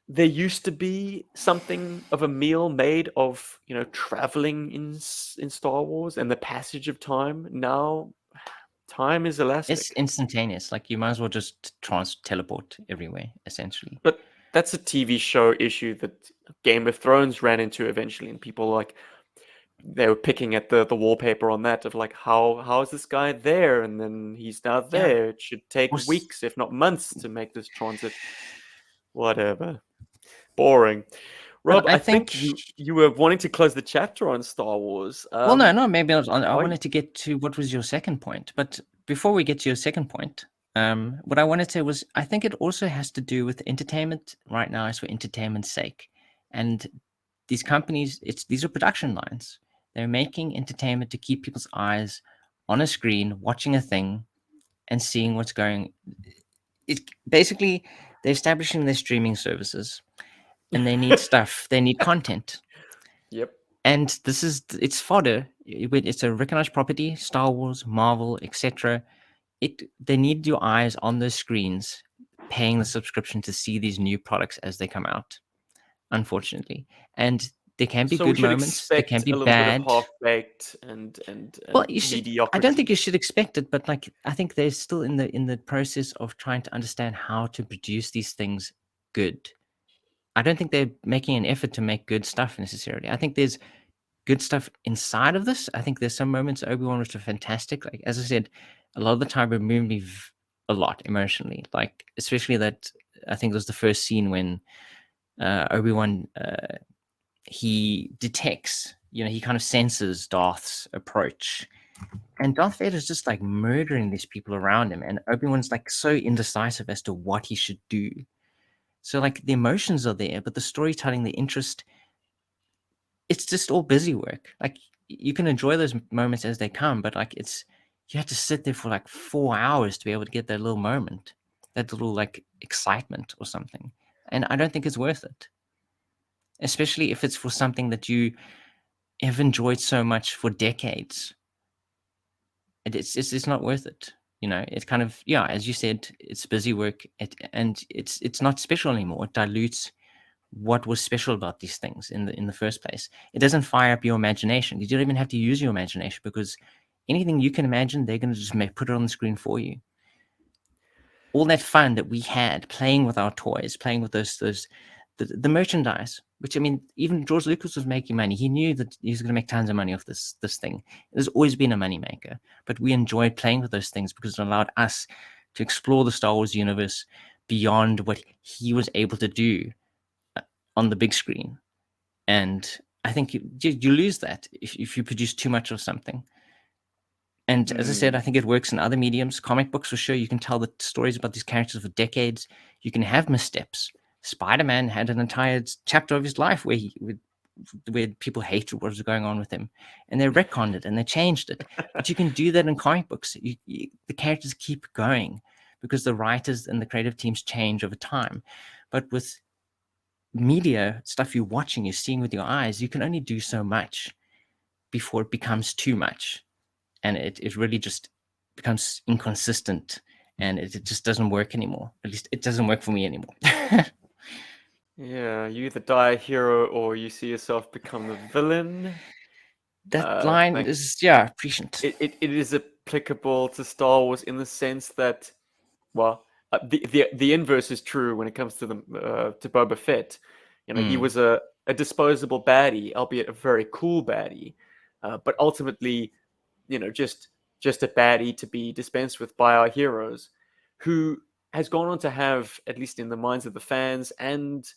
Speaker 1: There used to be something of a meal made of, traveling in Star Wars and the passage of time. Now, time is elastic.
Speaker 2: It's instantaneous. Like, you might as well just teleport everywhere, essentially.
Speaker 1: But that's a TV show issue that Game of Thrones ran into eventually, and people like, they were picking at the wallpaper on that of like, how is this guy there, and then he's now there. It should take weeks, if not months, to make this transit. Whatever. Boring. Rob, I think you were wanting to close the chapter on Star Wars.
Speaker 2: Well, no, maybe I wanted to get to what was your second point. But before we get to your second point, what I wanted to say was, I think it also has to do with entertainment right now is for entertainment's sake. And these companies, these are production lines. They're making entertainment to keep people's eyes on a screen, watching a thing and seeing what's going. Basically, they're establishing their streaming services, and they need stuff. They need content.
Speaker 1: Yep.
Speaker 2: And it's fodder. It's a recognized property, Star Wars, Marvel, etc. They need your eyes on those screens, paying the subscription to see these new products as they come out, unfortunately. And There can be
Speaker 1: So we
Speaker 2: good
Speaker 1: should
Speaker 2: moments. There can
Speaker 1: expect
Speaker 2: be
Speaker 1: a little bit of
Speaker 2: bad.
Speaker 1: half-baked and
Speaker 2: Well, you should. I don't think
Speaker 1: mediocrity.
Speaker 2: you should expect it, but like I think they're still in the process of trying to understand how to produce these things good. I don't think they're making an effort to make good stuff necessarily. I think there's good stuff inside of this. I think there's some moments Obi-Wan which are fantastic. Like as I said, a lot of the time it moved me a lot emotionally. Like especially that I think it was the first scene when Obi-Wan he detects, he kind of senses Darth's approach. And Darth Vader's just like murdering these people around him, and Obi-Wan's like so indecisive as to what he should do. So like the emotions are there, but the storytelling, the interest, it's just all busy work. Like you can enjoy those moments as they come, but like you have to sit there for like 4 hours to be able to get that little moment, that little like excitement or something. And I don't think it's worth it, especially if it's for something that you have enjoyed so much for decades. It's not worth it. It's kind of, yeah, as you said, it's busy work, and it's not special anymore. It dilutes what was special about these things in the first place. It doesn't fire up your imagination. You don't even have to use your imagination, because anything you can imagine, they're going to just put it on the screen for you. All that fun that we had playing with our toys, playing with the merchandise, which, I mean, even George Lucas was making money. He knew that he was going to make tons of money off this thing. There's always been a moneymaker, but we enjoyed playing with those things because it allowed us to explore the Star Wars universe beyond what he was able to do on the big screen. And I think you lose that if you produce too much of something. And as I said, I think it works in other mediums. Comic books, for sure, you can tell the stories about these characters for decades. You can have missteps. Spider-Man had an entire chapter of his life where people hated what was going on with him, and they retconned it and they changed it. But you can do that in comic books. The characters keep going because the writers and the creative teams change over time. But with media, stuff you're watching, you're seeing with your eyes, you can only do so much before it becomes too much. And it really just becomes inconsistent, and it just doesn't work anymore. At least it doesn't work for me anymore.
Speaker 1: Yeah, you either die a hero or you see yourself become the villain.
Speaker 2: That line
Speaker 1: Like
Speaker 2: is, yeah, prescient.
Speaker 1: it is applicable to Star Wars in the sense that, well, the inverse is true when it comes to to Boba Fett. He was a disposable baddie, albeit a very cool baddie, but ultimately, just a baddie to be dispensed with by our heroes, who has gone on to have, at least in the minds of the fans and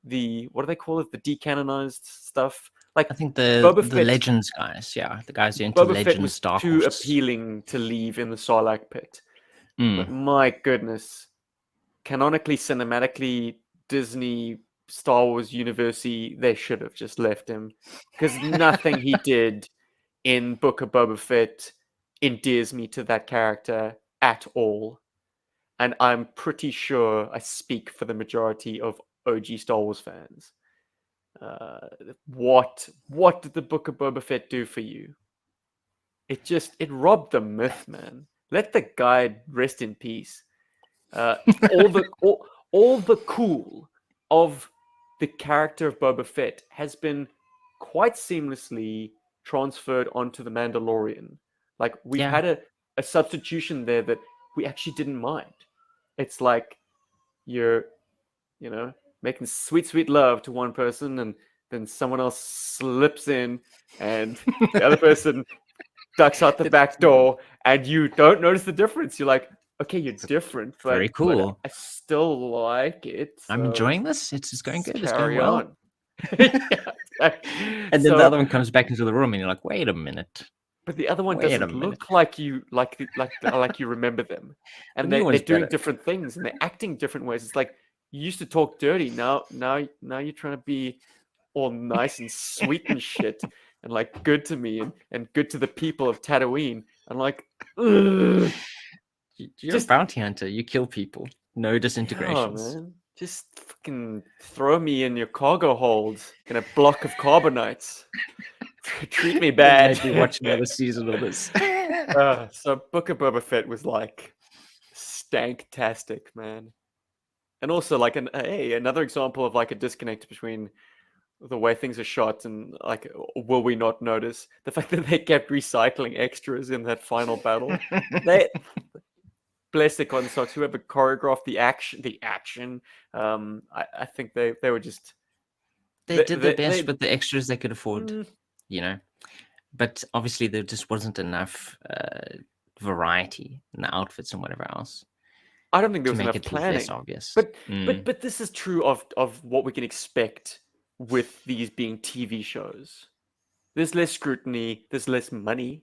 Speaker 1: the, what do they call it, the decanonized stuff, like
Speaker 2: I think
Speaker 1: Boba
Speaker 2: the
Speaker 1: Fett.
Speaker 2: Legends guys, yeah, the guys who are into
Speaker 1: Boba Fett
Speaker 2: Legends,
Speaker 1: was
Speaker 2: Dark
Speaker 1: too
Speaker 2: Horse.
Speaker 1: appealing to leave in the Sarlacc pit. But
Speaker 2: Mm.
Speaker 1: my goodness, canonically, cinematically, Disney, Star Wars University, they should have just left him, because nothing he did in Book of Boba Fett endears me to that character at all. And I'm pretty sure I speak for the majority of OG Star Wars fans. What did the Book of Boba Fett do for you? It robbed the myth, man. Let the guy rest in peace. All the all the cool of the character of Boba Fett has been quite seamlessly transferred onto the Mandalorian. Like, we've
Speaker 2: Yeah.
Speaker 1: had a substitution there that we actually didn't mind. It's like you're, making sweet, sweet love to one person, and then someone else slips in, and the other person ducks out the back door, and you don't notice the difference. You're like, okay, you're different,
Speaker 2: Very
Speaker 1: but
Speaker 2: cool.
Speaker 1: I still like it,
Speaker 2: I'm
Speaker 1: so
Speaker 2: enjoying this. It's going
Speaker 1: let's
Speaker 2: good. It's going
Speaker 1: carry
Speaker 2: well.
Speaker 1: on. Yeah.
Speaker 2: And then the
Speaker 1: So,
Speaker 2: other one comes back into the room, and you're like, wait a minute.
Speaker 1: but the other one
Speaker 2: Wait a
Speaker 1: doesn't
Speaker 2: minute.
Speaker 1: look like you, like you remember them,
Speaker 2: The
Speaker 1: and
Speaker 2: new
Speaker 1: they're
Speaker 2: one's
Speaker 1: doing
Speaker 2: better.
Speaker 1: different things, and they're acting different ways. It's like, you used to talk dirty, now you're trying to be all nice and sweet and shit, and like good to me, and good to the people of Tatooine. I'm like, ugh.
Speaker 2: You're a
Speaker 1: Just,
Speaker 2: bounty hunter. You kill people. No
Speaker 1: yeah,
Speaker 2: disintegrations.
Speaker 1: man. Just fucking throw me in your cargo hold in a block of carbonites. Treat me
Speaker 2: You
Speaker 1: bad.
Speaker 2: made me watch another season of this.
Speaker 1: So Book of Boba Fett was like stank-tastic, man. And also, like, another example of like a disconnect between the way things are shot, and like, will we not notice the fact that they kept recycling extras in that final battle? They, bless their cotton socks, whoever choreographed the action. I think they were just
Speaker 2: They did their best
Speaker 1: they
Speaker 2: with the extras they could afford,
Speaker 1: mm,
Speaker 2: you know. But obviously, there just wasn't enough variety in the outfits and whatever else
Speaker 1: I don't think there
Speaker 2: to
Speaker 1: was
Speaker 2: make
Speaker 1: enough
Speaker 2: it look less
Speaker 1: planning.
Speaker 2: obvious.
Speaker 1: But but this is true of what we can expect with these being TV shows. There's less scrutiny, there's less money.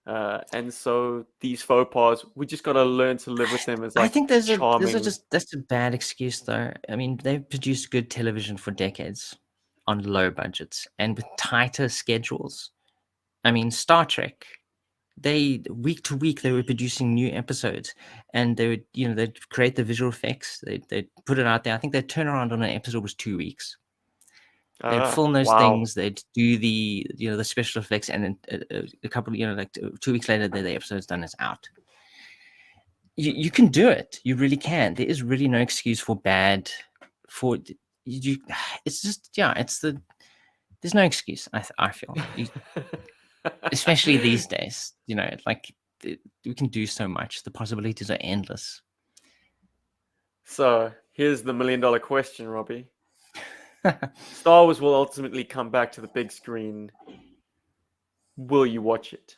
Speaker 1: And so these faux pas, we just got to learn to live with them as
Speaker 2: I
Speaker 1: like
Speaker 2: think those are
Speaker 1: charming.
Speaker 2: that's a bad excuse though. I mean, they've produced good television for decades on low budgets and with tighter schedules. I mean, Star Trek, they week to week they were producing new episodes, and they would, they'd create the visual effects, they'd put it out there. I think their turnaround on an episode was 2 weeks. They'd film those
Speaker 1: Wow.
Speaker 2: things, they'd do the the special effects, and then a couple, like 2 weeks later, the episode's done, it's out. You can do it. You really can. There is really no excuse for bad. For you, it's just it's the there's no excuse. I feel, especially these days. Like we can do so much. The possibilities are endless.
Speaker 1: So here's the $1 million question, Robbie. Star Wars will ultimately come back to the big screen. Will you watch it?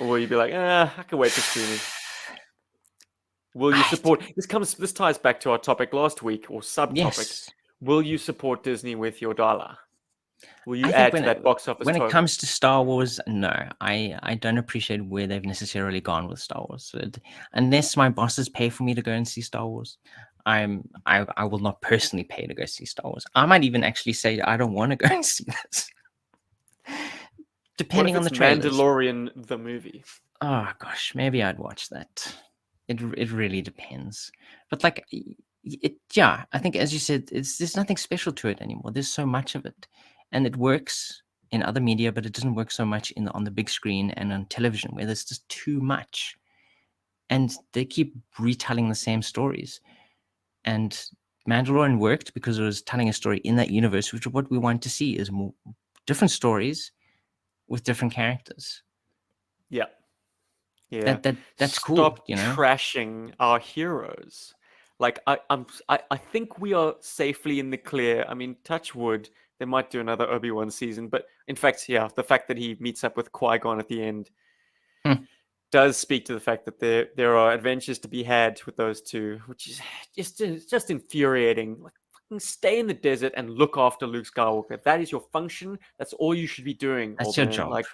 Speaker 1: Or will you be like, I can wait for streaming? Will you support this ties back to our topic last week, or subtopic.
Speaker 2: Yes.
Speaker 1: Will you support Disney with your dollar? Will you
Speaker 2: I
Speaker 1: add
Speaker 2: think
Speaker 1: to that box office
Speaker 2: when
Speaker 1: total?
Speaker 2: it comes to Star Wars, no, I don't appreciate where they've necessarily gone with Star Wars. Unless my bosses pay for me to go and see Star Wars, I will not personally pay to go see Star Wars. I might even actually say I don't want to go and see this, depending on the trailers.
Speaker 1: Mandalorian the movie?
Speaker 2: Oh gosh, maybe I'd watch that. It really depends, but like I think, as you said, there's nothing special to it anymore. There's so much of it, and it works in other media, but it doesn't work so much on the big screen and on television, where there's just too much, and they keep retelling the same stories. And Mandalorian worked because it was telling a story in that universe, which is what we want to see, is more different stories with different characters.
Speaker 1: Yeah. Yeah.
Speaker 2: That's
Speaker 1: Stop
Speaker 2: cool.
Speaker 1: trashing our heroes. Like I think we are safely in the clear. I mean, touch wood, they might do another Obi-Wan season, but in fact, the fact that he meets up with Qui-Gon at the end does speak to the fact that there are adventures to be had with those two, which is just infuriating. Like, fucking stay in the desert and look after Luke Skywalker. That is your function. That's all you should be doing.
Speaker 2: That's your job.
Speaker 1: Like,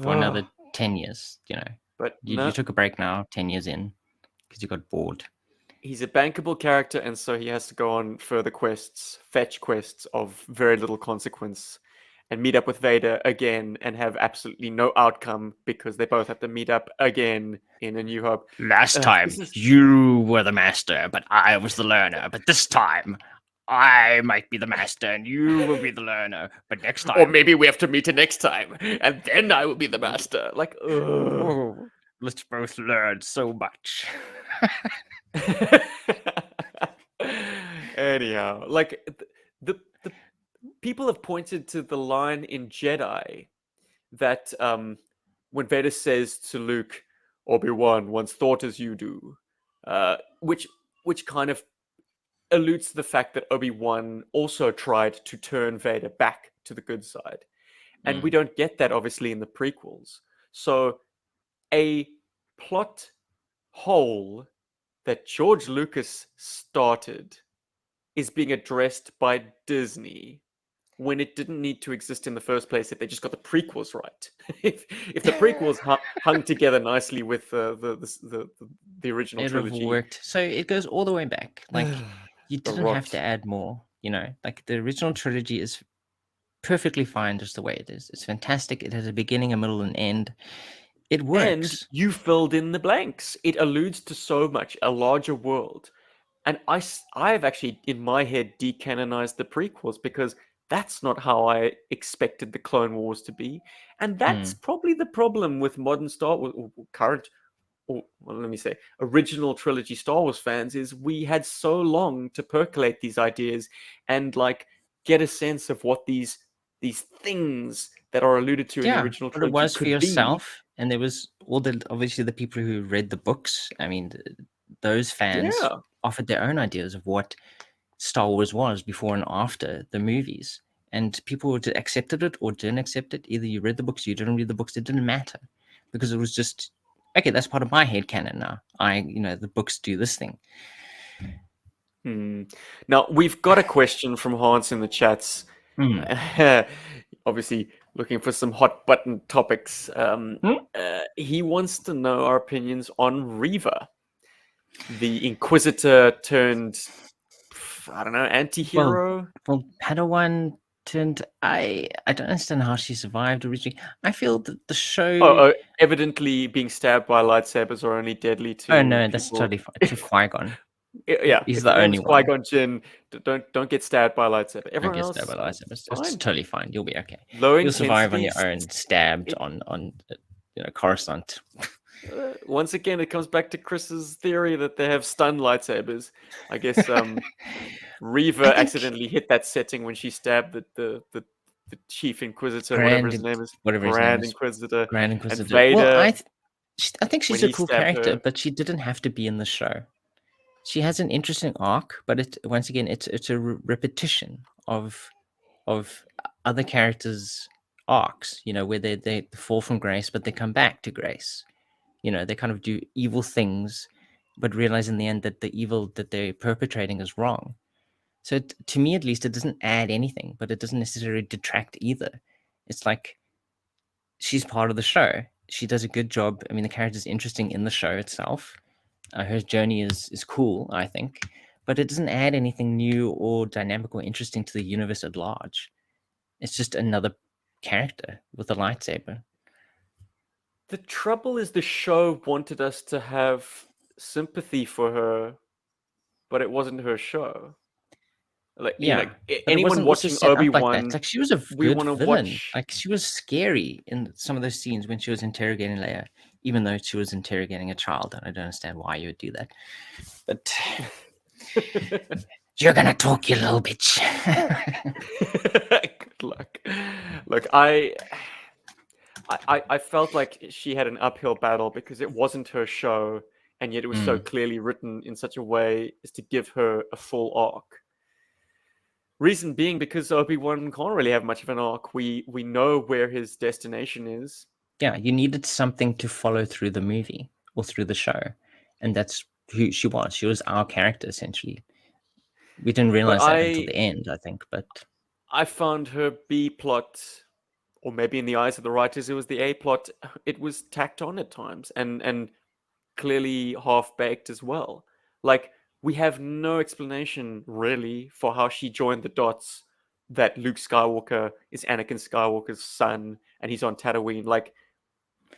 Speaker 2: for another 10 years,
Speaker 1: But
Speaker 2: you took a break now, 10 years in, because you got bored.
Speaker 1: He's a bankable character, and so he has to go on further quests, fetch quests of very little consequence, and meet up with Vader again and have absolutely no outcome because they both have to meet up again in A New Hope.
Speaker 2: Last time, you were the master, but I was the learner. But this time, I might be the master and you will be the learner. But next time...
Speaker 1: Or maybe we have to meet next time, and then I will be the master. Like,
Speaker 2: let's both learn so much.
Speaker 1: Anyhow, like the people have pointed to the line in Jedi that when Vader says to Luke, Obi-Wan once thought as you do, which kind of alludes to the fact that Obi-Wan also tried to turn Vader back to the good side. And we don't get that obviously in the prequels. So a plot hole that George Lucas started is being addressed by Disney when it didn't need to exist in the first place if they just got the prequels right. if the prequels hung together nicely with the original trilogy,
Speaker 2: it worked. So it goes all the way back. Like, you didn't have to add more, like the original trilogy is perfectly fine just the way it is. It's fantastic. It has a beginning, a middle, and end. It works.
Speaker 1: And you filled in the blanks. It alludes to so much, a larger world. And I've actually, in my head, decanonized the prequels because that's not how I expected the Clone Wars to be. And that's probably the problem with modern Star Wars, or current, or well, let me say, original trilogy Star Wars fans, is we had so long to percolate these ideas and like get a sense of what these things that are alluded to in the
Speaker 2: Yeah,
Speaker 1: original
Speaker 2: what it
Speaker 1: trilogy
Speaker 2: was for
Speaker 1: could be.
Speaker 2: yourself, and there was all the obviously the people who read the books. I mean, those fans
Speaker 1: Yeah.
Speaker 2: offered their own ideas of what Star Wars was before and after the movies, and people accepted it or didn't accept it. Either you read the books, you didn't read the books. It didn't matter because it was just okay. That's part of my head canon now. The books do this thing.
Speaker 1: Now, we've got a question from Hans in the chats.
Speaker 2: Hmm.
Speaker 1: Obviously, looking for some hot button topics.
Speaker 2: Hmm?
Speaker 1: He wants to know our opinions on Reva, the Inquisitor turned, I don't know,
Speaker 2: Well,
Speaker 1: anti-hero.
Speaker 2: Padawan turned. I don't understand how she survived originally. I feel that the show.
Speaker 1: Oh, evidently being stabbed by lightsabers are only deadly
Speaker 2: Oh
Speaker 1: to
Speaker 2: no, that's
Speaker 1: people.
Speaker 2: totally fine. To Qui-Gon.
Speaker 1: Yeah,
Speaker 2: He's
Speaker 1: if your
Speaker 2: the only
Speaker 1: name's
Speaker 2: one.
Speaker 1: Qui-Gon Jinn, don't get stabbed by a lightsaber.
Speaker 2: I
Speaker 1: Everyone
Speaker 2: guess that
Speaker 1: else,
Speaker 2: it's
Speaker 1: fine.
Speaker 2: totally fine. You'll be okay.
Speaker 1: Low
Speaker 2: You'll survive on
Speaker 1: intensity.
Speaker 2: your own, stabbed
Speaker 1: It,
Speaker 2: on Coruscant.
Speaker 1: once again, it comes back to Chris's theory that they have stun lightsabers. I guess
Speaker 2: I
Speaker 1: Reva
Speaker 2: think
Speaker 1: accidentally hit that setting when she stabbed the chief inquisitor, whatever
Speaker 2: Grand,
Speaker 1: his name is,
Speaker 2: whatever his name
Speaker 1: Grand
Speaker 2: is,
Speaker 1: Inquisitor,
Speaker 2: Grand
Speaker 1: and
Speaker 2: Inquisitor. Well,
Speaker 1: Vader
Speaker 2: I think
Speaker 1: when
Speaker 2: she's a
Speaker 1: he
Speaker 2: cool
Speaker 1: stabbed
Speaker 2: character,
Speaker 1: her.
Speaker 2: but she didn't have to be in the show. She has an interesting arc, but once again it's a repetition of other characters' arcs. Where they fall from grace, but they come back to grace. They kind of do evil things, but realize in the end that the evil that they're perpetrating is wrong. So to me, at least, it doesn't add anything, but it doesn't necessarily detract either. It's like she's part of the show. She does a good job. I mean, the character's interesting in the show itself. Her journey is cool, I think, but it doesn't add anything new or dynamic or interesting to the universe at large. It's just another character with a lightsaber.
Speaker 1: The trouble is the show wanted us to have sympathy for her, but it wasn't her show.
Speaker 2: Yeah, but it
Speaker 1: Anyone
Speaker 2: wasn't also
Speaker 1: watching
Speaker 2: set up like that.
Speaker 1: Obi-Wan,
Speaker 2: Like she was a
Speaker 1: we
Speaker 2: good
Speaker 1: want to
Speaker 2: villain.
Speaker 1: watch.
Speaker 2: Like she was scary in some of those scenes when she was interrogating Leia, even though she was interrogating a child. And I don't understand why you would do that. But you're gonna talk, you little bitch.
Speaker 1: Good luck. Look, I felt like she had an uphill battle because it wasn't her show, and yet it was so clearly written in such a way as to give her a full arc. Reason being because Obi-Wan can't really have much of an arc. We know where his destination is.
Speaker 2: Yeah, you needed something to follow through the movie or through the show, and that's who she was. She was our character essentially. We didn't
Speaker 1: But
Speaker 2: realize that until the end, I think. But
Speaker 1: I found her B plot, or maybe in the eyes of the writers, it was the A plot. It was tacked on at times, and clearly half baked as well. Like we have no explanation really for how she joined the dots that Luke Skywalker is Anakin Skywalker's son and he's on Tatooine. Like,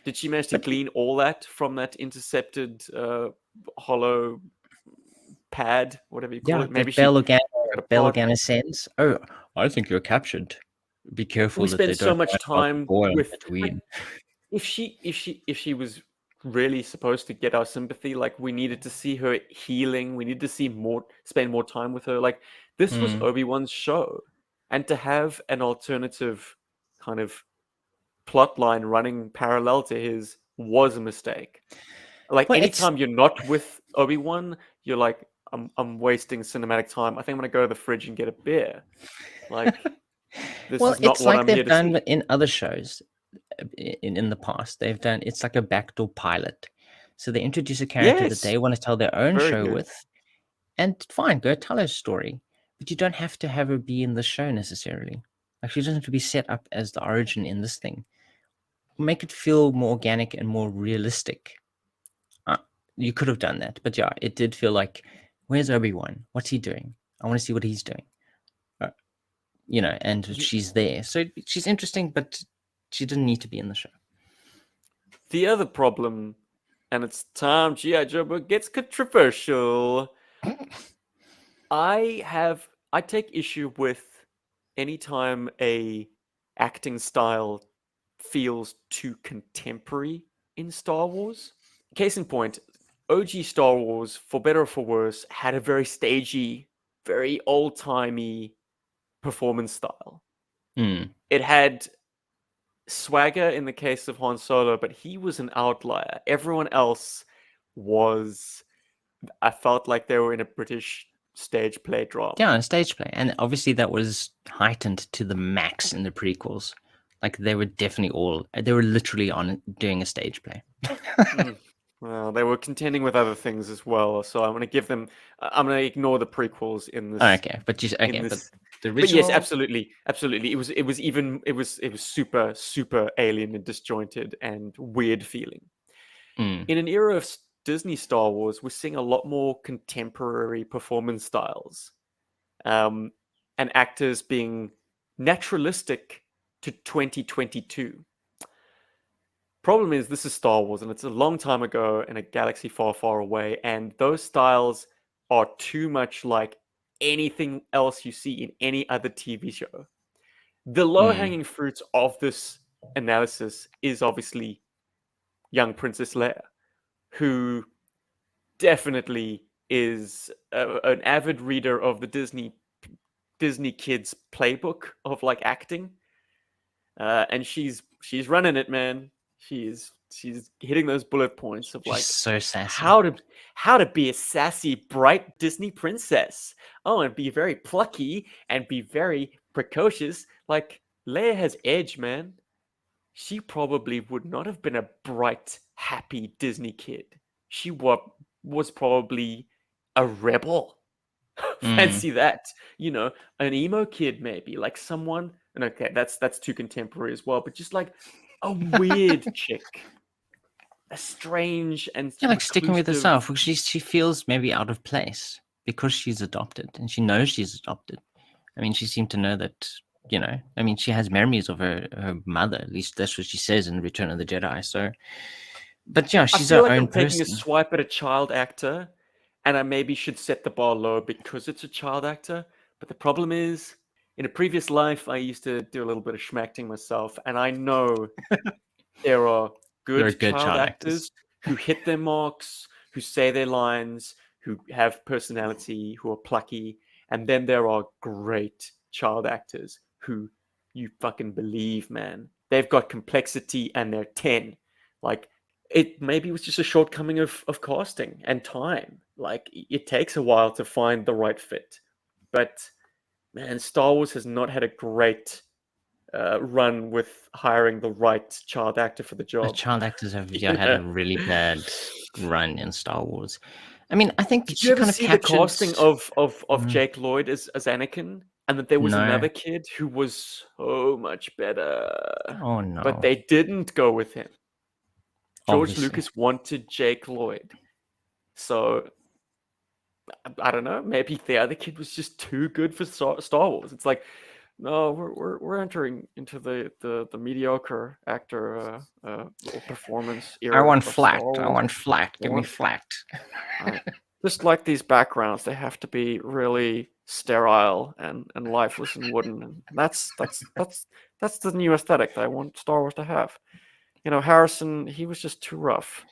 Speaker 1: did she manage to glean all that from that intercepted hollow pad, whatever you call
Speaker 2: yeah,
Speaker 1: it? Maybe
Speaker 2: that
Speaker 1: she
Speaker 2: Bail
Speaker 1: got a pod.
Speaker 2: Organa sends. Oh, I think you're captured. Be careful
Speaker 1: We
Speaker 2: that they
Speaker 1: spend so
Speaker 2: don't
Speaker 1: much
Speaker 2: find out the
Speaker 1: time
Speaker 2: boy on
Speaker 1: with like,
Speaker 2: Tatooine.
Speaker 1: if she was really supposed to get our sympathy, like we needed to see her healing, we needed to see more, spend more time with her. Like this was Obi-Wan's show, and to have an alternative kind of plot line running parallel to his was a mistake. Like
Speaker 2: Well, it's
Speaker 1: anytime you're not with Obi-Wan, you're like, I'm wasting cinematic time. I think I'm gonna go to the fridge and get a beer. Like this
Speaker 2: well,
Speaker 1: is not
Speaker 2: it's
Speaker 1: what
Speaker 2: like
Speaker 1: I'm here
Speaker 2: they've
Speaker 1: to
Speaker 2: done
Speaker 1: see.
Speaker 2: in other shows in the past. They've done it's like a backdoor pilot. So they introduce a character that
Speaker 1: Yes,
Speaker 2: they want to tell their own
Speaker 1: very
Speaker 2: show
Speaker 1: good.
Speaker 2: with, and fine, go tell her story. But you don't have to have her be in the show necessarily. Like she doesn't have to be set up as the origin in this thing. Make it feel more organic and more realistic. Uh, you could have done that, but yeah, it did feel like, where's Obi-Wan? What's he doing? I want to see what he's doing. And she's there. So she's interesting, but she didn't need to be in the show.
Speaker 1: The other problem, and it's time GI Joburg gets controversial. I take issue with anytime a acting style feels too contemporary in Star Wars. Case in point, OG Star Wars, for better or for worse, had a very stagey, very old-timey performance style.
Speaker 2: Mm.
Speaker 1: It had swagger in the case of Han Solo, but he was an outlier. Everyone else was, I felt like they were in a British stage play drama.
Speaker 2: Yeah, stage play. And obviously that was heightened to the max in the prequels. Like they were literally on doing a stage play.
Speaker 1: Well, they were contending with other things as well, so I'm going to ignore the prequels in this.
Speaker 2: Okay, but
Speaker 1: but
Speaker 2: the
Speaker 1: But yes,
Speaker 2: original.
Speaker 1: absolutely. It was super, super alien and disjointed and weird feeling.
Speaker 2: Mm.
Speaker 1: In an era of Disney Star Wars, we're seeing a lot more contemporary performance styles, and actors being naturalistic to 2022. Problem is, this is Star Wars, and it's a long time ago in a galaxy far, far away, and those styles are too much like anything else you see in any other TV show. The low-hanging fruits of this analysis is obviously young Princess Leia, who definitely is an avid reader of the Disney Kids playbook of like acting, and she's running it, man. She's hitting those bullet points of
Speaker 2: She's
Speaker 1: like
Speaker 2: so sassy.
Speaker 1: how to be a sassy, bright Disney princess. Oh, and be very plucky and be very precocious. Like Leia has edge, man. She probably would not have been a bright, happy Disney kid. She was probably a rebel. Fancy that. You know, an emo kid maybe, like someone, and okay, that's too contemporary as well, but just like a weird chick. A strange and
Speaker 2: Yeah, like sticking with
Speaker 1: reclusive-
Speaker 2: herself, because she feels maybe out of place because she's adopted and she knows she's adopted. I mean, she seemed to know that, you know, I mean, she has memories of her mother, at least that's what she says in Return of the Jedi. So, but yeah,
Speaker 1: I
Speaker 2: she's
Speaker 1: feel
Speaker 2: her
Speaker 1: like
Speaker 2: own
Speaker 1: I'm taking a
Speaker 2: person.
Speaker 1: swipe at a child actor, and I maybe should set the bar low because it's a child actor. But the problem is, in a previous life, I used to do a little bit of schmacting myself, and I know there are
Speaker 2: There are
Speaker 1: good
Speaker 2: good
Speaker 1: child
Speaker 2: child
Speaker 1: actors who hit their marks, who say their lines, who have personality, who are plucky, and then there are great child actors who you fucking believe, man. They've got complexity and they're 10. Like, it maybe was just a shortcoming of casting and time. Like, it takes a while to find the right fit. But, man, Star Wars has not had a great run with hiring the right child actor for the
Speaker 2: The
Speaker 1: job.
Speaker 2: child actors have had a really bad run in Star Wars. I mean, I think
Speaker 1: Did
Speaker 2: she
Speaker 1: you ever
Speaker 2: kind of
Speaker 1: see the
Speaker 2: captured...
Speaker 1: casting of Jake Lloyd as Anakin, and that there was
Speaker 2: No.
Speaker 1: another kid who was so much better,
Speaker 2: Oh no!
Speaker 1: but they didn't go with him. George
Speaker 2: Obviously.
Speaker 1: Lucas wanted Jake Lloyd, so I don't know. Maybe the other kid was just too good for Star Wars. It's like, no, we're entering into the mediocre actor performance era.
Speaker 2: I want
Speaker 1: of
Speaker 2: flat.
Speaker 1: Star
Speaker 2: I
Speaker 1: Wars.
Speaker 2: want flat. Give me
Speaker 1: Want-
Speaker 2: flat.
Speaker 1: Just like these backgrounds, they have to be really sterile and lifeless and wooden. And that's the new aesthetic that I want Star Wars to have. You know, Harrison, he was just too rough.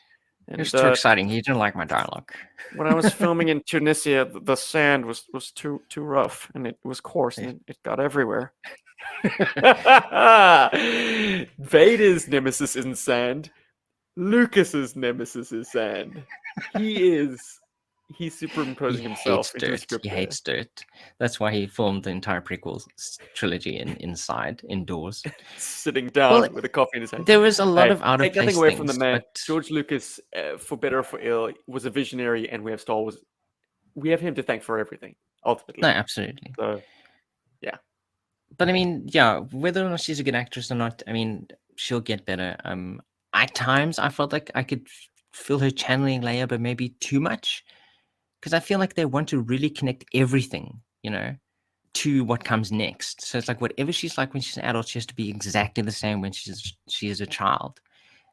Speaker 2: It
Speaker 1: And
Speaker 2: was too exciting. He didn't like my dialogue.
Speaker 1: when I was filming in Tunisia, the sand was too rough and it was coarse and it got everywhere. Vader's nemesis isn't sand. Lucas's nemesis is sand. He's superimposing himself into the script.
Speaker 2: He hates dirt. That's why he filmed the entire prequel trilogy indoors.
Speaker 1: Sitting down with a coffee in his hand.
Speaker 2: There was a lot of out of
Speaker 1: take
Speaker 2: place
Speaker 1: nothing away
Speaker 2: things,
Speaker 1: from the man.
Speaker 2: but
Speaker 1: George Lucas, for better or for ill, was a visionary, and we have Star Wars. We have him to thank for everything, ultimately.
Speaker 2: no, absolutely.
Speaker 1: So, yeah.
Speaker 2: But I mean, yeah, whether or not she's a good actress or not, I mean, she'll get better. At times, I felt like I could feel her channeling Leia, but maybe too much, because I feel like they want to really connect everything, you know, to what comes next. So it's like whatever she's like when she's an adult, she has to be exactly the same when she is a child.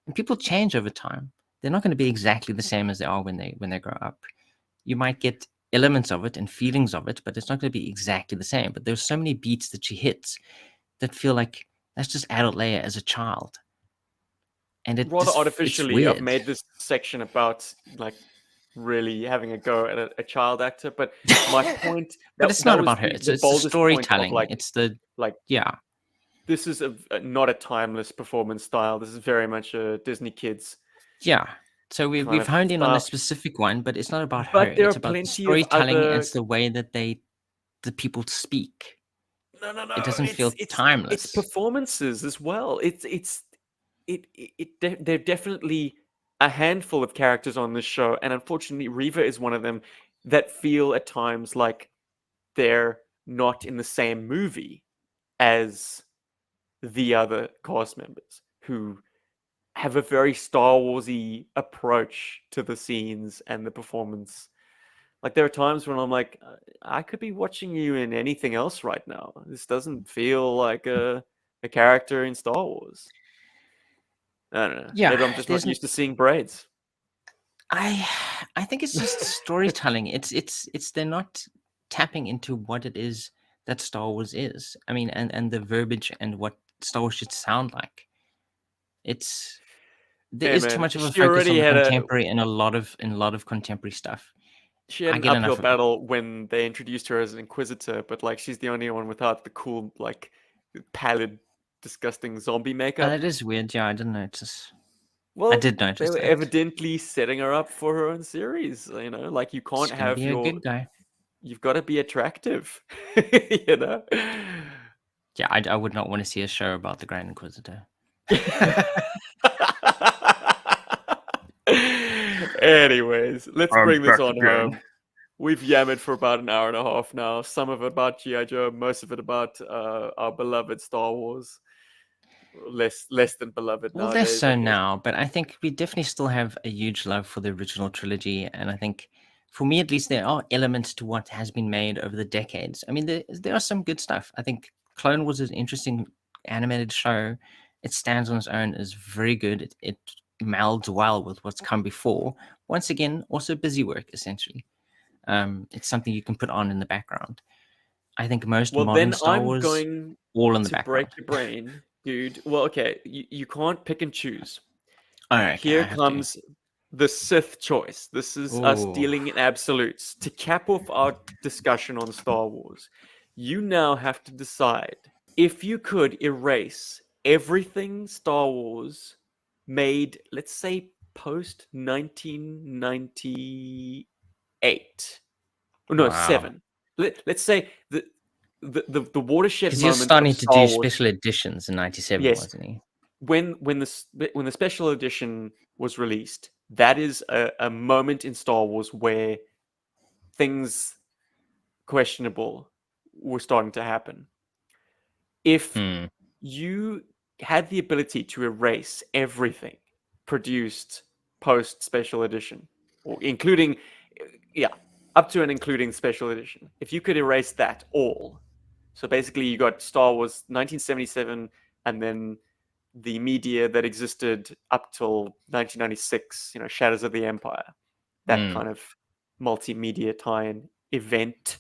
Speaker 2: And people change over time. They're not going to be exactly the same as they are when they grow up. You might get elements of it and feelings of it, but it's not going to be exactly the same. But there's so many beats that she hits that feel like that's just adult Leia as a child. And it
Speaker 1: Rather
Speaker 2: just,
Speaker 1: artificially, I've made this section about like really having a go at a child actor. But my point
Speaker 2: But
Speaker 1: that
Speaker 2: it's not
Speaker 1: was
Speaker 2: about her. It's
Speaker 1: the
Speaker 2: it's the
Speaker 1: boldest point of
Speaker 2: storytelling. It's the
Speaker 1: like
Speaker 2: yeah.
Speaker 1: this is not a timeless performance style. This is very much a Disney Kids
Speaker 2: Yeah. So
Speaker 1: kind
Speaker 2: we've
Speaker 1: of
Speaker 2: honed in on a
Speaker 1: style.
Speaker 2: specific one, but it's not about her.
Speaker 1: But there are
Speaker 2: It's about the
Speaker 1: plenty of
Speaker 2: storytelling and
Speaker 1: other.
Speaker 2: it's the way that the people speak.
Speaker 1: No, no,
Speaker 2: It
Speaker 1: no.
Speaker 2: doesn't feel
Speaker 1: It's
Speaker 2: timeless.
Speaker 1: performances as well. There are definitely a handful of characters on this show, and unfortunately, Reva is one of them that feel at times like they're not in the same movie as the other cast members who have a very Star Warsy approach to the scenes and the performance. Like there are times when I'm like, I could be watching you in anything else right now. This doesn't feel like a character in Star Wars. I don't know.
Speaker 2: Yeah,
Speaker 1: Maybe I'm just not
Speaker 2: there's
Speaker 1: used to seeing braids.
Speaker 2: I I think it's just storytelling. It's they're not tapping into what it is that Star Wars is. I mean, and the verbiage and what Star Wars should sound like. It's there
Speaker 1: Hey
Speaker 2: is too
Speaker 1: man,
Speaker 2: much of a focus on the contemporary in a lot of contemporary stuff.
Speaker 1: she had
Speaker 2: I
Speaker 1: an
Speaker 2: get
Speaker 1: uphill
Speaker 2: enough of it.
Speaker 1: battle when they introduced her as an Inquisitor, but like she's the only one without the cool, like pallid, disgusting zombie makeup.
Speaker 2: That is weird. Yeah, I didn't notice. I
Speaker 1: Well,
Speaker 2: did
Speaker 1: they
Speaker 2: notice
Speaker 1: were
Speaker 2: that.
Speaker 1: evidently setting her up for her own series. Like you
Speaker 2: She's
Speaker 1: can't
Speaker 2: gonna
Speaker 1: have
Speaker 2: be a good guy.
Speaker 1: you've got to be attractive, you know.
Speaker 2: Yeah, I would not want to see a show about the Grand Inquisitor.
Speaker 1: Anyways, let's
Speaker 3: I'm
Speaker 1: bring this
Speaker 3: back
Speaker 1: on
Speaker 3: again.
Speaker 1: home. We've yammered for about an hour and a half now. Some of it about GI Joe, most of it about our beloved Star Wars. Less than beloved
Speaker 2: Well, less
Speaker 1: nowadays, I
Speaker 2: so
Speaker 1: guess.
Speaker 2: now, but I think we definitely still have a huge love for the original trilogy, and I think, for me at least, there are elements to what has been made over the decades. I mean, there are some good stuff. I think Clone Wars is an interesting animated show. It stands on its own, is very good. It melds well with what's come before. Once again, also busy work essentially. It's something you can put on in the background. I think most
Speaker 1: Well,
Speaker 2: modern
Speaker 1: then
Speaker 2: Star
Speaker 1: I'm
Speaker 2: Wars,
Speaker 1: going
Speaker 2: all in the
Speaker 1: to break
Speaker 2: background.
Speaker 1: your brain, dude. Well, okay, you can't pick and choose.
Speaker 2: All right, okay,
Speaker 1: Here
Speaker 2: I have to.
Speaker 1: comes the Sith choice. This is us
Speaker 2: Oh,
Speaker 1: dealing in absolutes. To cap off our discussion on Star Wars, you now have to decide if you could erase everything Star Wars made, let's say post 1998. Oh, no,
Speaker 2: wow.
Speaker 1: 7. Let's say the watershed
Speaker 2: Because he was
Speaker 1: moment of
Speaker 2: starting to
Speaker 1: Star
Speaker 2: do
Speaker 1: Wars.
Speaker 2: special editions in '97,
Speaker 1: Yes,
Speaker 2: wasn't he?
Speaker 1: when the special edition was released, that is a moment in Star Wars where things questionable were starting to happen. If
Speaker 2: Hmm.
Speaker 1: you had the ability to erase everything produced post special edition, or including, yeah, up to and including special edition, if you could erase that all, so basically you got Star Wars 1977 and then the media that existed up till 1996, Shadows of the Empire, that
Speaker 2: Hmm.
Speaker 1: kind of multimedia tie-in event.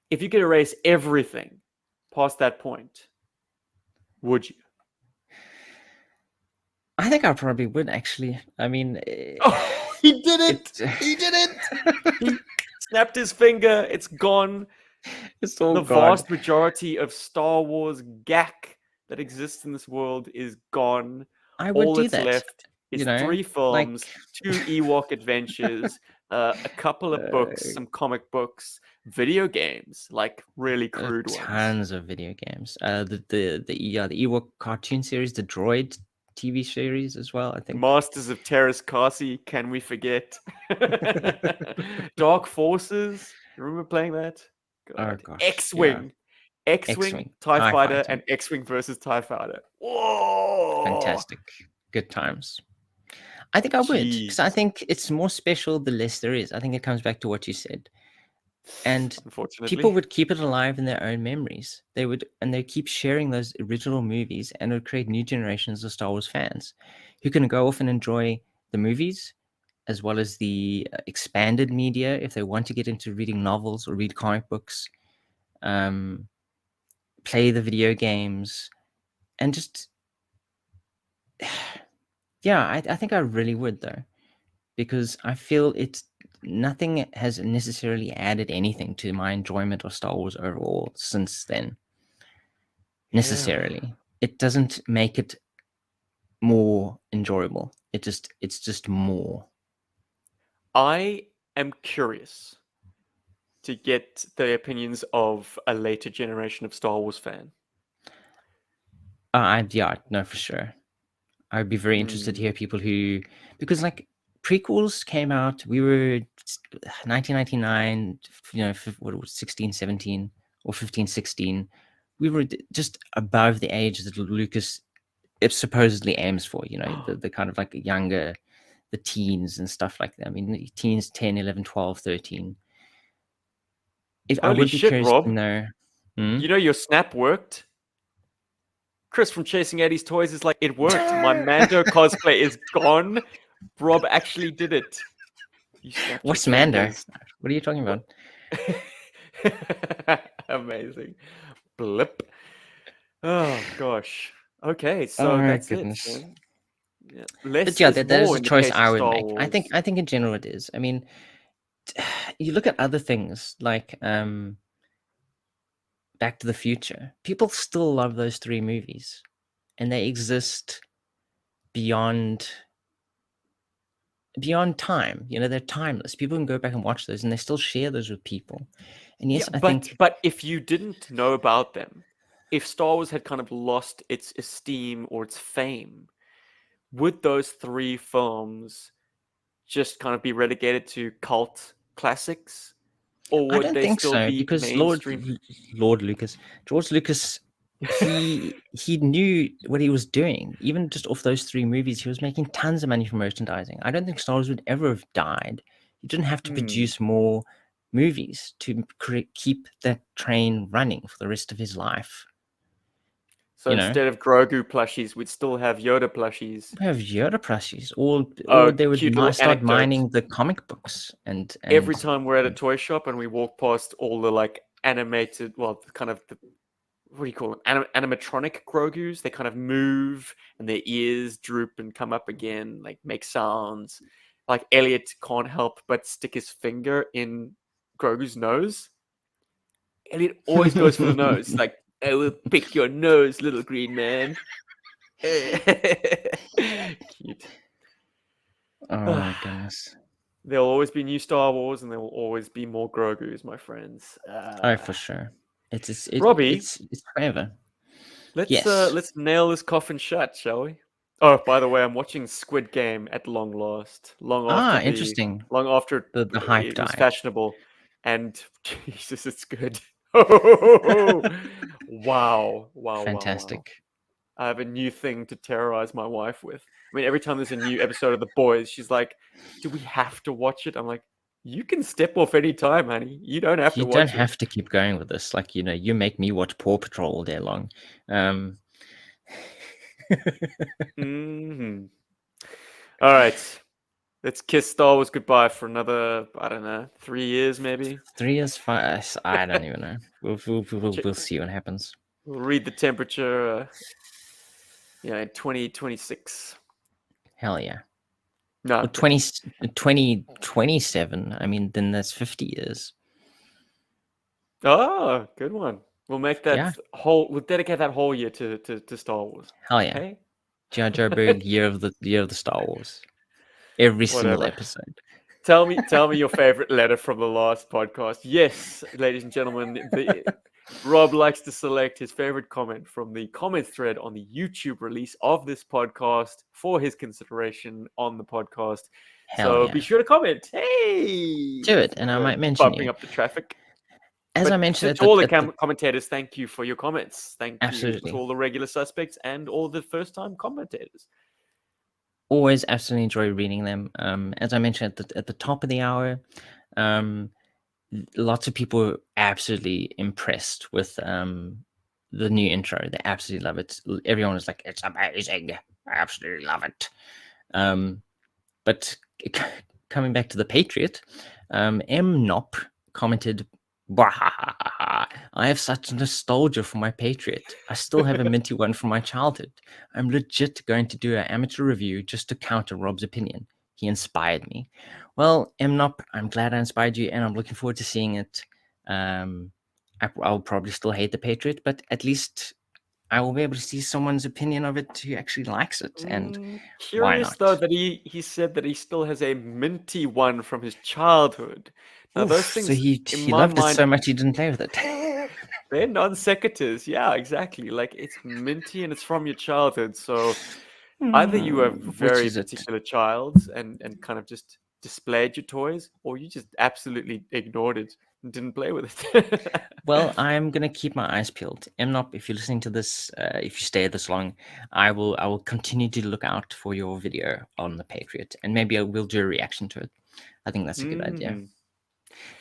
Speaker 1: If you could erase everything past that point, would you?
Speaker 2: I think I probably would actually. I mean,
Speaker 1: Oh, he did it!
Speaker 2: it,
Speaker 1: He did it! He snapped his finger. It's gone.
Speaker 2: it's all
Speaker 1: The
Speaker 2: gone.
Speaker 1: vast majority of Star Wars gack that exists in this world is gone.
Speaker 2: I would
Speaker 1: All
Speaker 2: do
Speaker 1: that's
Speaker 2: that.
Speaker 1: left
Speaker 2: You
Speaker 1: is
Speaker 2: know,
Speaker 1: 3
Speaker 2: like
Speaker 1: films, 2 Ewok adventures, a couple of books, some comic books, video games, like really crude ones.
Speaker 2: tons of video games. The Ewok cartoon series, the Droid TV series as well. I think.
Speaker 1: Masters of Terrace Kasi, can we forget? Dark Forces, remember playing that?
Speaker 2: Oh
Speaker 1: God.
Speaker 2: gosh, yeah.
Speaker 1: X-Wing. X-Wing,
Speaker 2: X-wing,
Speaker 1: TIE
Speaker 2: Tie
Speaker 1: Fighter,
Speaker 2: Fighter,
Speaker 1: and X-Wing versus TIE Fighter. Whoa!
Speaker 2: fantastic, good times. I think I would, because I
Speaker 1: Jeez.
Speaker 2: think it's more special the less there is. I think it comes back to what you said. And people
Speaker 1: Unfortunately.
Speaker 2: would keep it alive in their own memories. They would, and they keep sharing those original movies, and it would create new generations of Star Wars fans who can go off and enjoy the movies as well as the expanded media if they want to get into reading novels or read comic books, um, play the video games, and just yeah, I think I really would though, because I feel it's nothing has necessarily added anything to my enjoyment of Star Wars overall since then. Necessarily, it doesn't make it more enjoyable. It's just more.
Speaker 1: I am curious to get the opinions of a later generation of Star Wars fan.
Speaker 2: Yeah, no, for sure. I'd be very interested to hear people who, because like prequels came out, we were 1999, what was 16, 17, or 15, 16. We were just above the age that Lucas it supposedly aims for, the kind of like younger, the teens and stuff like that. I mean, teens 10, 11, 12, 13. I
Speaker 1: Holy
Speaker 2: would be
Speaker 1: shit,
Speaker 2: curious to
Speaker 1: Rob.
Speaker 2: know.
Speaker 1: You know your snap worked? Chris from Chasing Eddie's Toys is like, it worked. My Mando cosplay is gone. Rob actually did it. You snapped your
Speaker 2: What's Mando?
Speaker 1: fingers.
Speaker 2: What are you talking about?
Speaker 1: Amazing. Blip. Oh, gosh. Okay, so
Speaker 2: Oh,
Speaker 1: that's
Speaker 2: goodness.
Speaker 1: it. Yeah. Less
Speaker 2: But yeah,
Speaker 1: is
Speaker 2: that is
Speaker 1: more
Speaker 2: a
Speaker 1: in the
Speaker 2: choice
Speaker 1: case
Speaker 2: I
Speaker 1: of
Speaker 2: would
Speaker 1: Star
Speaker 2: make.
Speaker 1: Wars.
Speaker 2: I think in general it is. I mean, you look at other things like Back to the Future. People still love those 3 movies, and they exist beyond time. They're timeless. People can go back and watch those, and they still share those with people. And yes,
Speaker 1: Yeah,
Speaker 2: I think
Speaker 1: but if you didn't know about them, if Star Wars had kind of lost its esteem or its fame, would those 3 films just kind of be relegated to cult classics? Or
Speaker 2: I
Speaker 1: would
Speaker 2: don't
Speaker 1: they
Speaker 2: think
Speaker 1: still
Speaker 2: so,
Speaker 1: be
Speaker 2: because
Speaker 1: mainstream?
Speaker 2: George Lucas, he knew what he was doing. Even just off those 3 movies, he was making tons of money from merchandising. I don't think Star Wars would ever have died. He didn't have to produce more movies to keep that train running for the rest of his life.
Speaker 1: So instead of Grogu plushies, we'd still have Yoda plushies.
Speaker 2: We have Yoda plushies, or they would
Speaker 1: Cute little
Speaker 2: start
Speaker 1: anecdote.
Speaker 2: mining the comic books and
Speaker 1: Every time we're at a toy shop and we walk past all the like animated, well, kind of the, what do you call them? Animatronic Grogus. They kind of move and their ears droop and come up again, like make sounds. Like Elliot can't help but stick his finger in Grogu's nose. Elliot always goes for the nose. Like, I will pick your nose, little green man. Cute.
Speaker 2: Oh my goodness.
Speaker 1: There'll always be new Star Wars, and there will always be more Grogu's, my friends.
Speaker 2: Oh, for sure. It's
Speaker 1: Robbie,
Speaker 2: it's forever.
Speaker 1: let's
Speaker 2: Yes.
Speaker 1: let's nail this coffin shut, shall we? Oh, by the way, I'm watching Squid Game at long last. Long after
Speaker 2: Interesting.
Speaker 1: long after
Speaker 2: The hype
Speaker 1: it was
Speaker 2: died.
Speaker 1: fashionable, and Jesus, it's good. Wow, wow.
Speaker 2: Fantastic.
Speaker 1: I have a new thing to terrorize my wife with. I mean, every time there's a new episode of The Boys, she's like, "Do we have to watch it?" I'm like, "You can step off any time, honey. You don't have to
Speaker 2: You
Speaker 1: watch
Speaker 2: don't
Speaker 1: it."
Speaker 2: have to keep going with this. Like, you make me watch Paw Patrol all day long.
Speaker 1: Mhm. All right, let's kiss Star Wars goodbye for another, I don't know, 3 years maybe.
Speaker 2: 3 years, 5. I don't even know. We'll see what happens.
Speaker 1: We'll read the temperature. In 2026.
Speaker 2: Hell yeah.
Speaker 1: No,
Speaker 2: Well, 2027. I mean, then that's 50 years.
Speaker 1: Oh, good one. We'll make that we'll dedicate that whole year to Star Wars.
Speaker 2: Hell yeah.
Speaker 1: Okay?
Speaker 2: GI Joburg, year of the Star Wars. Every single
Speaker 1: Whatever.
Speaker 2: episode.
Speaker 1: Tell me your favorite letter from the last podcast. Yes, ladies and gentlemen, Rob likes to select his favorite comment from the comment thread on the YouTube release of this podcast for his consideration on the podcast.
Speaker 2: Hell yeah.
Speaker 1: Be sure to comment. Hey,
Speaker 2: do it, and I might mention
Speaker 1: bumping
Speaker 2: you.
Speaker 1: up the traffic.
Speaker 2: As I mentioned,
Speaker 1: to all the commentators, thank you for your comments. Thank you to all the regular suspects and all the first-time commentators.
Speaker 2: Always absolutely enjoy reading them. As I mentioned at the top of the hour, lots of people were absolutely impressed with the new intro. They absolutely love it. Everyone was like, "It's amazing! I absolutely love it." But coming back to the Patriot, M. Nop commented, "I have such nostalgia for my Patriot. I still have a minty one from my childhood. I'm legit going to do an amateur review just to counter Rob's opinion. He inspired me. Well, Mnop, I'm glad I inspired you, and I'm looking forward to seeing it. I'll probably still hate the Patriot, but at least I will be able to see someone's opinion of it who actually likes it, and why
Speaker 1: Curious
Speaker 2: not?
Speaker 1: though that he said that he still has a minty one from his childhood. Now
Speaker 2: Oof,
Speaker 1: those
Speaker 2: so
Speaker 1: things, in
Speaker 2: he
Speaker 1: my
Speaker 2: loved it
Speaker 1: mind,
Speaker 2: so much he didn't play with it.
Speaker 1: they're non sequiturs. Yeah, exactly. Like it's minty and it's from your childhood. So either you were a
Speaker 2: Which
Speaker 1: very
Speaker 2: is it?
Speaker 1: particular child and kind of just displayed your toys, or you just absolutely ignored it and didn't play with it.
Speaker 2: Well, I'm gonna keep my eyes peeled. Mnop, if you're listening to this, if you stay this long, I will continue to look out for your video on the Patriot, and maybe I will do a reaction to it. I think that's a good idea.
Speaker 1: Mm.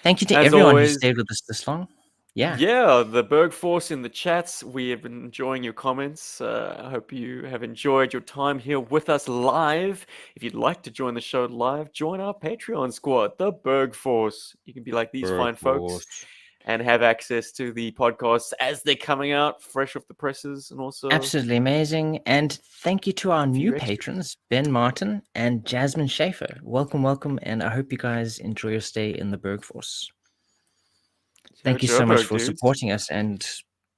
Speaker 2: Thank you to
Speaker 1: As
Speaker 2: everyone who
Speaker 1: always,
Speaker 2: stayed with us this long. Yeah,
Speaker 1: yeah, the Berg Force in the chats. We have been enjoying your comments. I hope you have enjoyed your time here with us live. If you'd like to join the show live, join our Patreon squad, the Berg Force. You can be like these
Speaker 2: Berg
Speaker 1: fine folks
Speaker 2: Force.
Speaker 1: and have access to the podcasts as they're coming out, fresh off the presses, and also
Speaker 2: Absolutely amazing. And thank you to our
Speaker 1: a
Speaker 2: new
Speaker 1: few extras.
Speaker 2: patrons, Ben Martin and Jasmine Schaefer. Welcome, welcome, and I hope you guys enjoy your stay in the Berg Force. Thank you so much
Speaker 1: Joburg,
Speaker 2: for
Speaker 1: dudes.
Speaker 2: supporting us and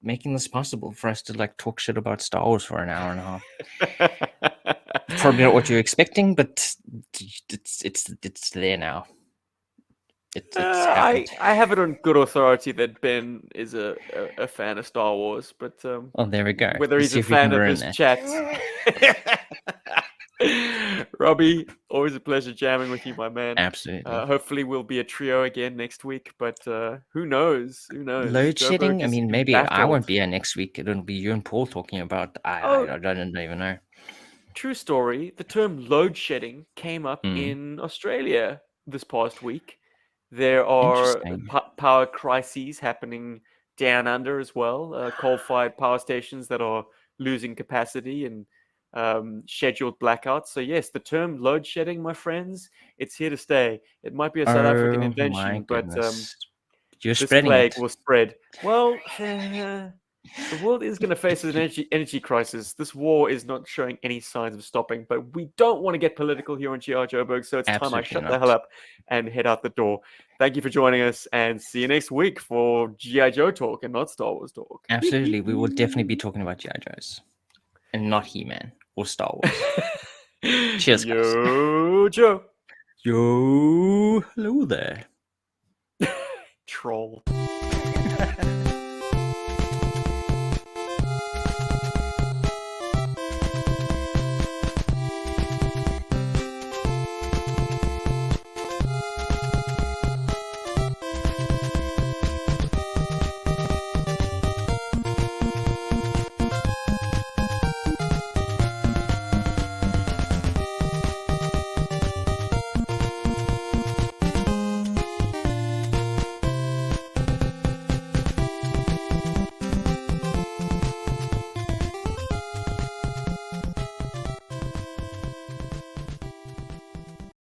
Speaker 2: making this possible for us to like talk shit about Star Wars for an hour and a half. Probably not what you're expecting, but it's there now. It's happened.
Speaker 1: I have it on good authority that Ben is a fan of Star Wars, but
Speaker 2: Oh, there we go.
Speaker 1: whether
Speaker 2: Let's
Speaker 1: he's
Speaker 2: see
Speaker 1: a
Speaker 2: if we can
Speaker 1: fan of
Speaker 2: ruin
Speaker 1: this
Speaker 2: that.
Speaker 1: chat. Robbie, always a pleasure jamming with you, my man.
Speaker 2: Absolutely.
Speaker 1: Hopefully we'll be a trio again next week, but who knows? Who knows?
Speaker 2: Load shedding.
Speaker 1: Joburg
Speaker 2: I
Speaker 1: is
Speaker 2: mean, maybe I
Speaker 1: embattled.
Speaker 2: won't be here next week. It'll be you and Paul talking about.
Speaker 1: Oh,
Speaker 2: I don't even know.
Speaker 1: true story. The term load shedding came up
Speaker 2: Hmm.
Speaker 1: in Australia this past week. There are
Speaker 2: Interesting.
Speaker 1: power crises happening down under as well. Coal-fired power stations that are losing capacity and scheduled blackouts. So yes, the term load shedding, my friends, it's here to stay. It might be a South African
Speaker 2: Oh my
Speaker 1: invention, but
Speaker 2: goodness. You're
Speaker 1: this
Speaker 2: spreading
Speaker 1: plague
Speaker 2: it.
Speaker 1: will spread. Well, the world is going to face an energy crisis. This war is not showing any signs of stopping, but we don't want to get political here on GI Joburg, so it's time I
Speaker 2: Absolutely
Speaker 1: shut the hell
Speaker 2: not.
Speaker 1: up and head out the door. Thank you for joining us, and see you next week for GI Joe talk and not Star Wars talk.
Speaker 2: Absolutely. We will definitely be talking about GI Joes and not He-Man or Star Wars. Cheers, guys.
Speaker 1: Yo, Joe.
Speaker 2: Yo, hello there.
Speaker 1: Troll.